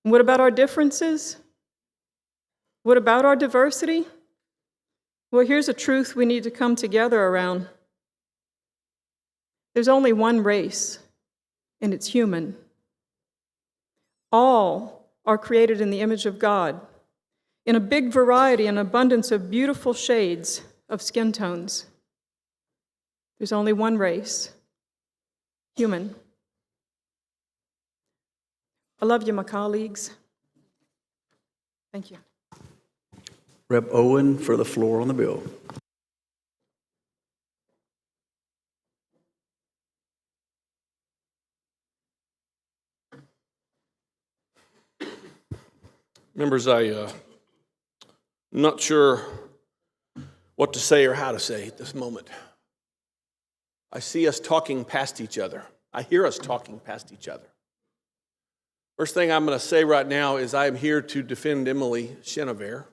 And what about our differences? What about our diversity? Well, here's a truth we need to come together around. There's only one race, and it's human. All are created in the image of God, in a big variety and abundance of beautiful shades of skin tones. There's only one race, human. I love you, my colleagues. Thank you. Rep. Owen for the floor on the bill. Members, I'm not sure what to say or how to say at this moment. I see us talking past each other. I hear us talking past each other. First thing I'm going to say right now is I am here to defend Emily Chenevert.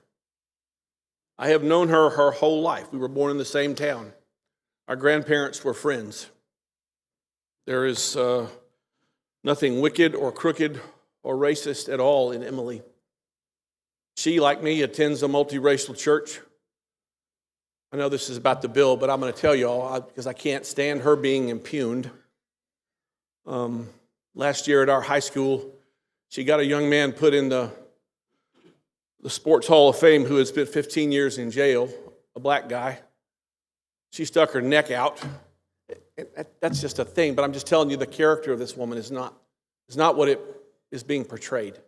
I have known her her whole life. We were born in the same town. Our grandparents were friends. There is nothing wicked or crooked or racist at all in Emily. She, like me, attends a multiracial church. I know this is about the bill, but I'm going to tell you all because I can't stand her being impugned. Last year at our high school, she got a young man put in the Sports Hall of Fame who had spent 15 years in jail, a black guy. She stuck her neck out. That's just a thing, but I'm just telling you the character of this woman is not what it is being portrayed.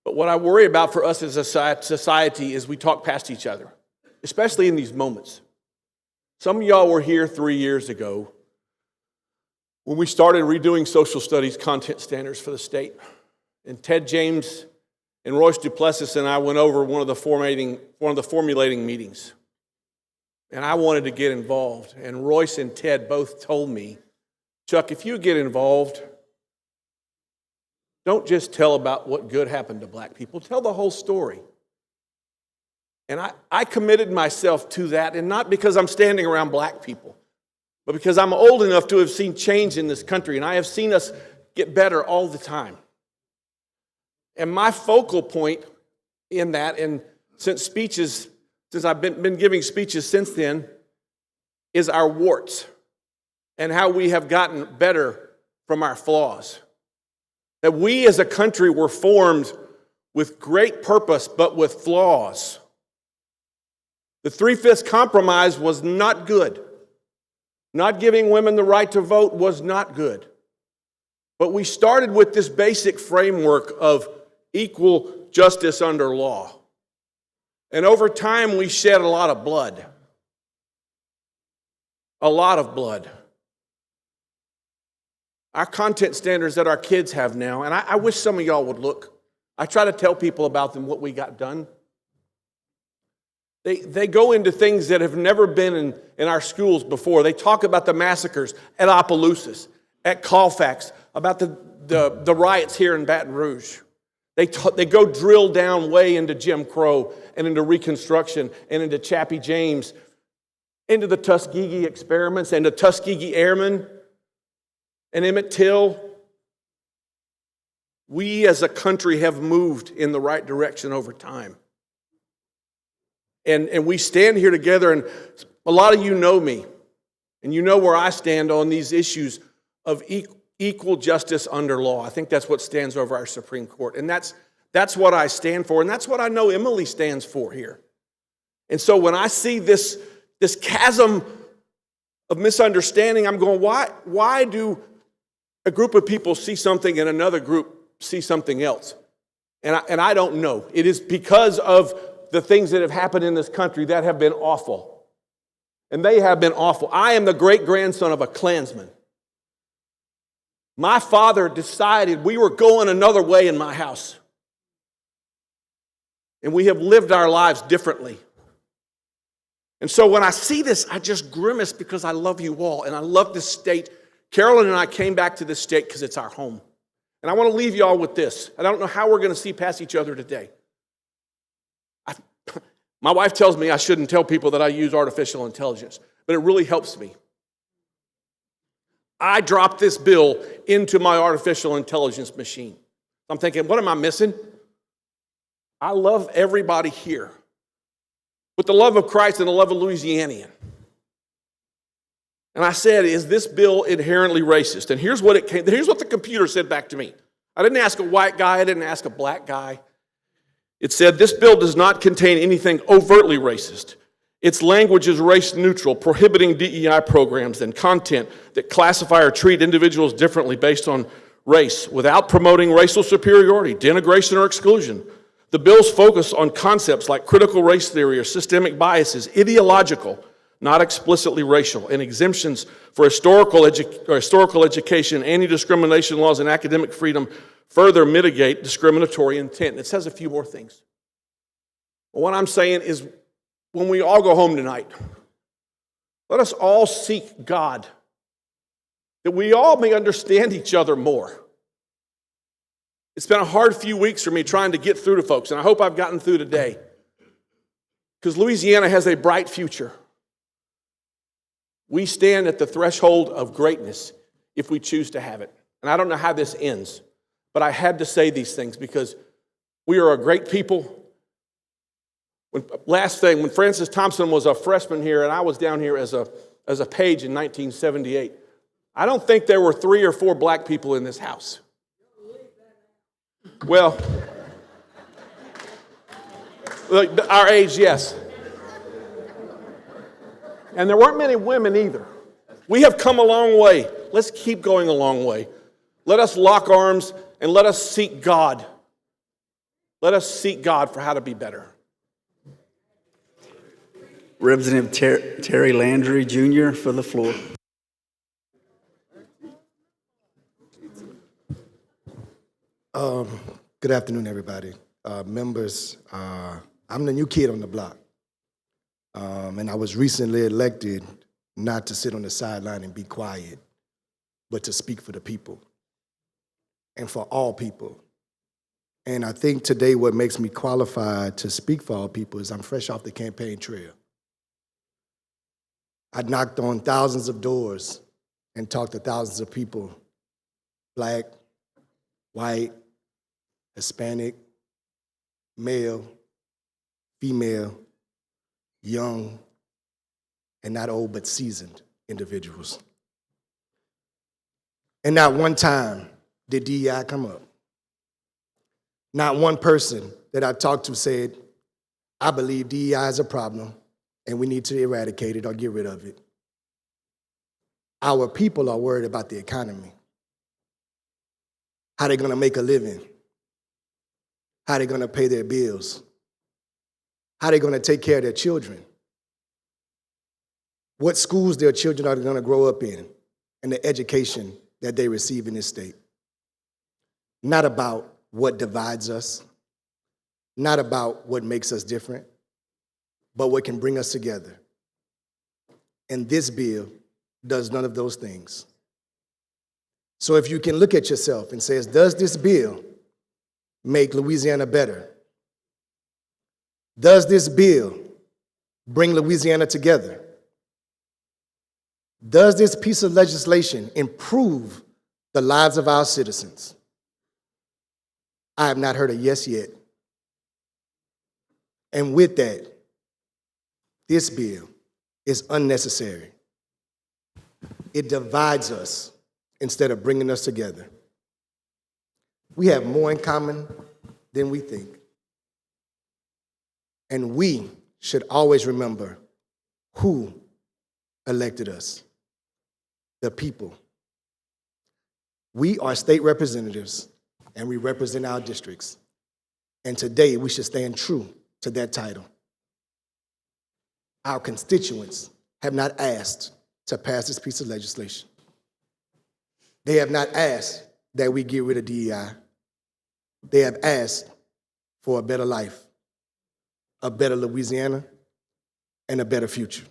But what I worry about for us as a society is we talk past each other, especially in these moments. Some of y'all were here 3 years ago when we started redoing social studies content standards for the state. And Ted James and Royce Duplessis and I went over one of the formulating meetings. And I wanted to get involved. And Royce and Ted both told me, Chuck, if you get involved, don't just tell about what good happened to black people. Tell the whole story. And I committed myself to that, and not because I'm standing around black people, but because I'm old enough to have seen change in this country, and I have seen us get better all the time. And my focal point in that, and since I've been giving speeches since then, is our warts and how we have gotten better from our flaws. That we as a country were formed with great purpose, but with flaws. The 3/5 compromise was not good. Not giving women the right to vote was not good. But we started with this basic framework of equal justice under law. And over time, we shed a lot of blood. A lot of blood. Our content standards that our kids have now, and I wish some of y'all would look. I try to tell people about them, what we got done. They go into things that have never been in our schools before. They talk about the massacres at Opelousas, at Colfax, about the riots here in Baton Rouge. They go drill down way into Jim Crow and into Reconstruction and into Chappie James, into the Tuskegee experiments and the Tuskegee Airmen and Emmett Till. We as a country have moved in the right direction over time. And we stand here together, and a lot of you know me, and you know where I stand on these issues of equal justice under law. I think that's what stands over our Supreme Court, and that's what I stand for, and that's what I know Emily stands for here. And so when I see this chasm of misunderstanding, I'm going, why do a group of people see something and another group see something else? And I don't know. It is because of the things that have happened in this country that have been awful. And they have been awful. I am the great-grandson of a Klansman. My father decided we were going another way in my house. And we have lived our lives differently. And so when I see this, I just grimace because I love you all and I love this state. Carolyn and I came back to this state because it's our home. And I want to leave you all with this. I don't know how we're going to see past each other today. My wife tells me I shouldn't tell people that I use artificial intelligence, but it really helps me. I dropped this bill into my artificial intelligence machine. I'm thinking, what am I missing? I love everybody here with the love of Christ and the love of Louisianian. And I said, is this bill inherently racist? And here's what the computer said back to me. I didn't ask a white guy, I didn't ask a black guy. It said, this bill does not contain anything overtly racist. Its language is race neutral, prohibiting DEI programs and content that classify or treat individuals differently based on race without promoting racial superiority, denigration, or exclusion. The bill's focus on concepts like critical race theory or systemic bias is ideological, not explicitly racial, and exemptions for historical education, anti-discrimination laws, and academic freedom further mitigate discriminatory intent. And it says a few more things. But what I'm saying is, when we all go home tonight, let us all seek God, that we all may understand each other more. It's been a hard few weeks for me trying to get through to folks, and I hope I've gotten through today, because Louisiana has a bright future. We stand at the threshold of greatness if we choose to have it. And I don't know how this ends, but I had to say these things because we are a great people. Last thing, when Francis Thompson was a freshman here and I was down here as a page in 1978, I don't think there were 3 or 4 black people in this house. Well, our age, yes. And there weren't many women either. We have come a long way. Let's keep going a long way. Let us lock arms and let us seek God. Let us seek God for how to be better. Representative Terry Landry, Jr. for the floor. Good afternoon, everybody. Members, I'm the new kid on the block. And I was recently elected not to sit on the sideline and be quiet, but to speak for the people and for all people. And I think today what makes me qualified to speak for all people is I'm fresh off the campaign trail. I knocked on thousands of doors and talked to thousands of people, black, white, Hispanic, male, female, young, and not old but seasoned individuals. And not one time did DEI come up. Not one person that I talked to said, I believe DEI is a problem and we need to eradicate it or get rid of it. Our people are worried about the economy. how they're going to make a living, how they're going to pay their bills, how they're going to take care of their children, what schools their children are going to grow up in, and the education that they receive in this state. Not about what divides us, not about what makes us different, but what can bring us together. And this bill does none of those things. So if you can look at yourself and say, does this bill make Louisiana better? Does this bill bring Louisiana together? Does this piece of legislation improve the lives of our citizens? I have not heard a yes yet. And with that, this bill is unnecessary. It divides us instead of bringing us together. We have more in common than we think. And we should always remember who elected us, the people. We are state representatives, and we represent our districts. And today, we should stand true to that title. Our constituents have not asked to pass this piece of legislation. They have not asked that we get rid of DEI. They have asked for a better life, a better Louisiana, and a better future.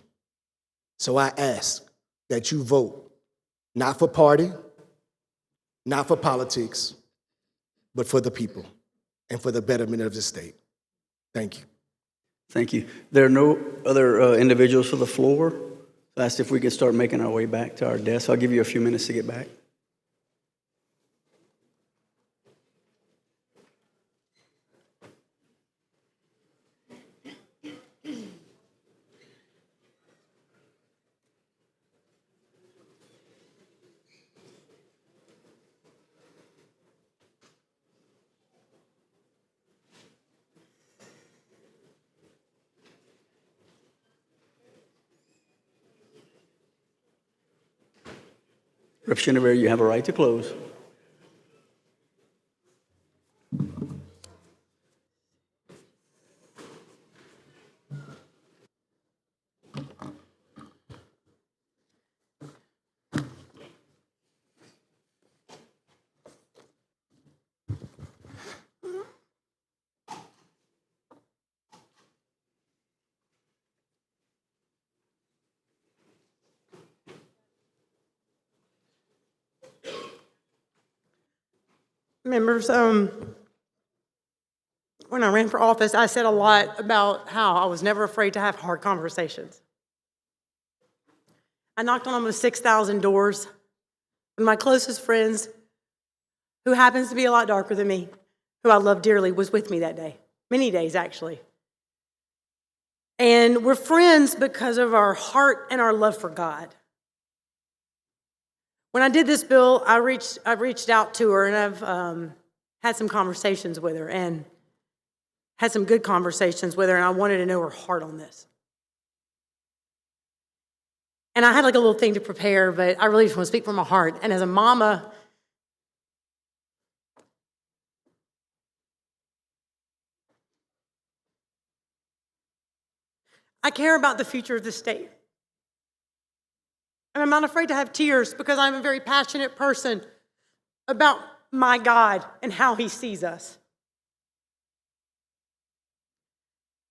So I ask that you vote not for party, not for politics, but for the people and for the betterment of the state. Thank you. Thank you. There are no other individuals for the floor. I asked if we could start making our way back to our desk. I'll give you a few minutes to get back. Rep. Chenevert, you have a right to close. Members, when I ran for office, I said a lot about how I was never afraid to have hard conversations. I knocked on almost 6,000 doors with my closest friends, who happens to be a lot darker than me, who I love dearly, was with me that day. Many days, actually. And we're friends because of our heart and our love for God. When I did this bill, I reached out to her, and I've had some conversations with her, and had some good conversations with her, and I wanted to know her heart on this. And I had like a little thing to prepare, but I really just want to speak from my heart. And as a mama, I care about the future of the state. And I'm not afraid to have tears because I'm a very passionate person about my God and how he sees us.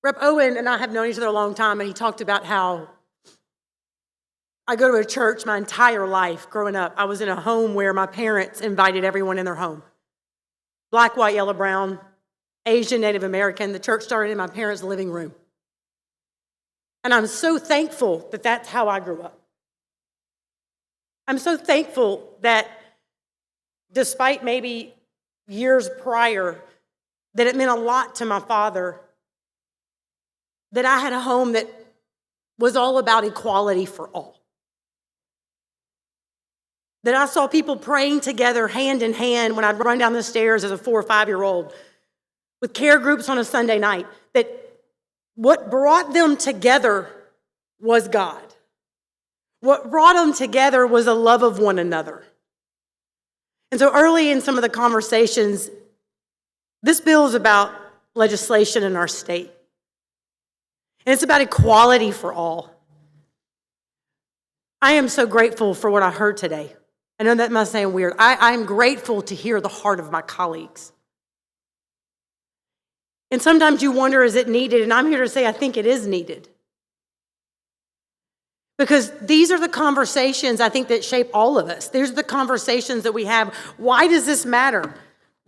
Rep. Owen and I have known each other a long time, and he talked about how I go to a church my entire life growing up. I was in a home where my parents invited everyone in their home. Black, white, yellow, brown, Asian, Native American. The church started in my parents' living room. And I'm so thankful that that's how I grew up. I'm so thankful that despite maybe years prior, that it meant a lot to my father that I had a home that was all about equality for all. That I saw people praying together hand in hand when I'd run down the stairs as a 4 or 5-year-old with care groups on a Sunday night. That what brought them together was God. What brought them together was a love of one another. And so early in some of the conversations, this bill is about legislation in our state. And it's about equality for all. I am so grateful for what I heard today. I know that must sound weird. I'm grateful to hear the heart of my colleagues. And sometimes you wonder, is it needed? And I'm here to say I think it is needed. Because these are the conversations, I think, that shape all of us. These are the conversations that we have. Why does this matter?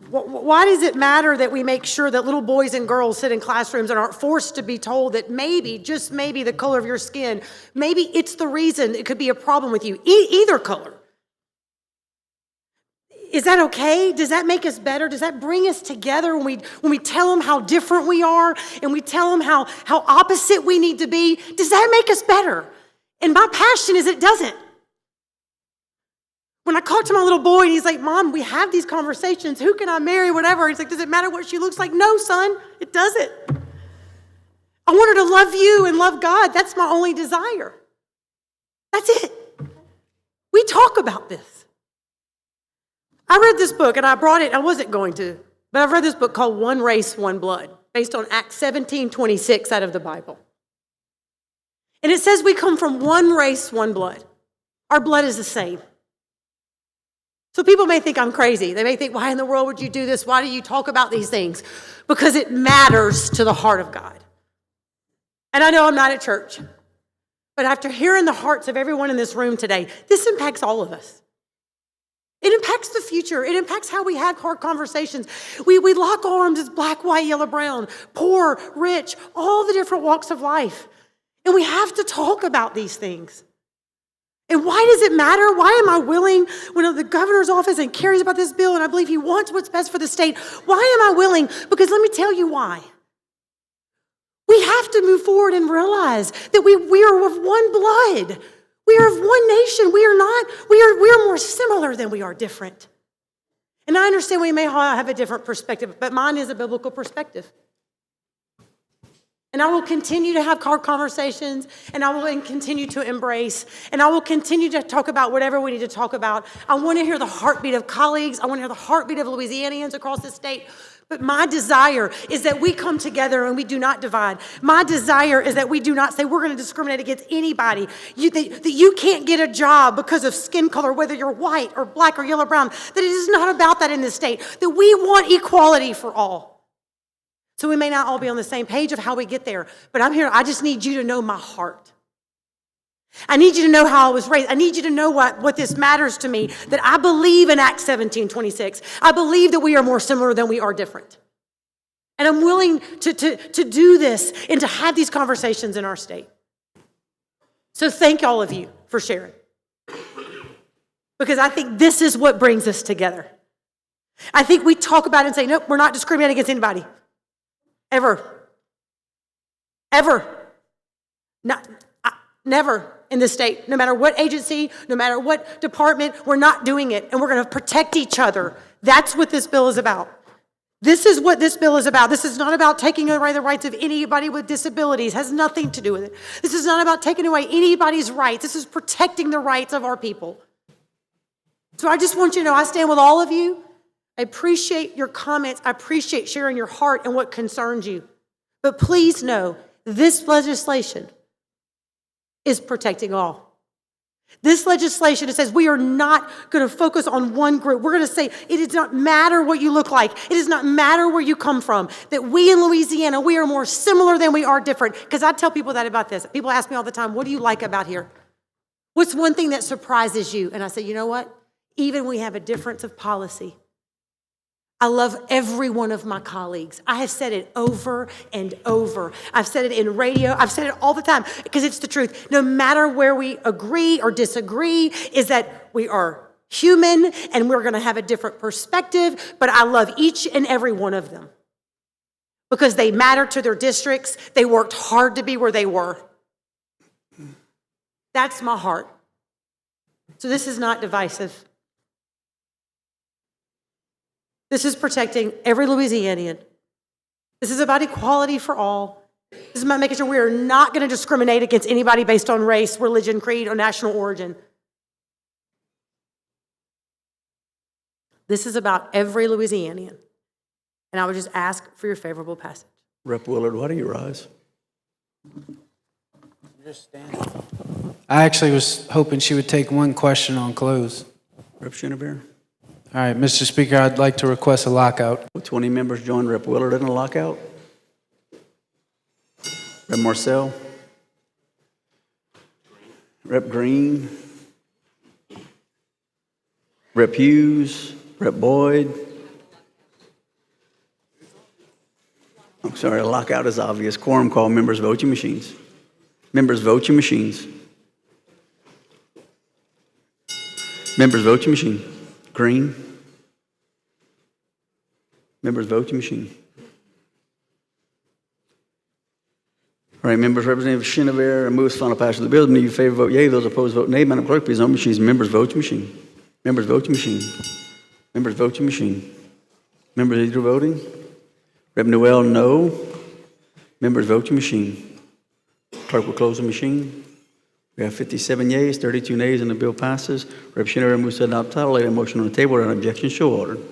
Why does it matter that we make sure that little boys and girls sit in classrooms and aren't forced to be told that maybe, just maybe, the color of your skin, maybe it's the reason it could be a problem with you, either color? Is that okay? Does that make us better? Does that bring us together when we tell them how different we are and we tell them how opposite we need to be? Does that make us better? And my passion is it doesn't. When I talk to my little boy and he's like, Mom, we have these conversations. Who can I marry? Whatever. He's like, does it matter what she looks like? No, son, it doesn't. I want her to love you and love God. That's my only desire. That's it. We talk about this. I read this book and I brought it. I wasn't going to, but I've read this book called One Race, One Blood, based on Acts 17:26 out of the Bible. And it says we come from one race, one blood. Our blood is the same. So people may think I'm crazy. They may think, why in the world would you do this? Why do you talk about these things? Because it matters to the heart of God. And I know I'm not at church, but after hearing the hearts of everyone in this room today, this impacts all of us. It impacts the future. It impacts how we have hard conversations. We lock arms as black, white, yellow, brown, poor, rich, all the different walks of life. And we have to talk about these things. And why does it matter? Why am I willing, when the governor's office and cares about this bill and I believe he wants what's best for the state, why am I willing? Because let me tell you why. We have to move forward and realize that we are of one blood. We are of one nation. We are more similar than we are different. And I understand we may have a different perspective, but mine is a biblical perspective. And I will continue to have hard conversations, and I will continue to embrace, and I will continue to talk about whatever we need to talk about. I want to hear the heartbeat of colleagues. I want to hear the heartbeat of Louisianians across the state. But my desire is that we come together and we do not divide. My desire is that we do not say we're going to discriminate against anybody. That you can't get a job because of skin color, whether you're white or black or yellow, brown. That it is not about that in this state. That we want equality for all. So we may not all be on the same page of how we get there, but I'm here. I just need you to know my heart. I need you to know how I was raised. I need you to know what this matters to me, that I believe in Acts 17:26. I believe that we are more similar than we are different. And I'm willing to do this and to have these conversations in our state. So thank all of you for sharing. Because I think this is what brings us together. I think we talk about it and say, nope, we're not discriminating against anybody. Ever. Never in this state. No matter what agency, no matter what department, we're not doing it. And we're going to protect each other. That's what this bill is about. This is what this bill is about. This is not about taking away the rights of anybody with disabilities. It has nothing to do with it. This is not about taking away anybody's rights. This is protecting the rights of our people. So I just want you to know I stand with all of you. I appreciate your comments. I appreciate sharing your heart and what concerns you. But please know, this legislation is protecting all. This legislation, it says we are not going to focus on one group. We're going to say it does not matter what you look like. It does not matter where you come from. That we in Louisiana, we are more similar than we are different. Because I tell people that about this. People ask me all the time, what do you like about here? What's one thing that surprises you? And I say, you know what? Even we have a difference of policy. I love every one of my colleagues. I have said it over and over. I've said it in radio. I've said it all the time because it's the truth. No matter where we agree or disagree, is that we are human and we're going to have a different perspective, but I love each and every one of them because they matter to their districts. They worked hard to be where they were. That's my heart. So this is not divisive. This is protecting every Louisianian. This is about equality for all. This is about making sure we are not going to discriminate against anybody based on race, religion, creed, or national origin. This is about every Louisianian. And I would just ask for your favorable passage. Rep. Willard, why do you rise? I actually was hoping she would take one question on close. Rep. Chenevert? All right, Mr. Speaker, I'd like to request a lockout. Will 20 members join Rep. Willard in a lockout? Rep. Marcel? Rep. Green? Rep. Hughes? Rep. Boyd? I'm sorry, a lockout is obvious. Quorum call. Members, vote your machines. Members, vote your machines. Members, vote your machine. Green? Members, vote your machine. All right, members, Representative Chenevert moves final passage of the bill. Those in favor vote yea. Those opposed vote nay. Madam Clerk, please on machines. Members, vote your machine. Members, vote your machine. Members, vote your machine. Members, either voting? Rep. Noel, no. Members, vote your machine. Clerk will close the machine. We have 57 yeas, 32 nays, and the bill passes. Rep. Chenevert moves to adopt title. Lay that motion on the table without objection, so ordered.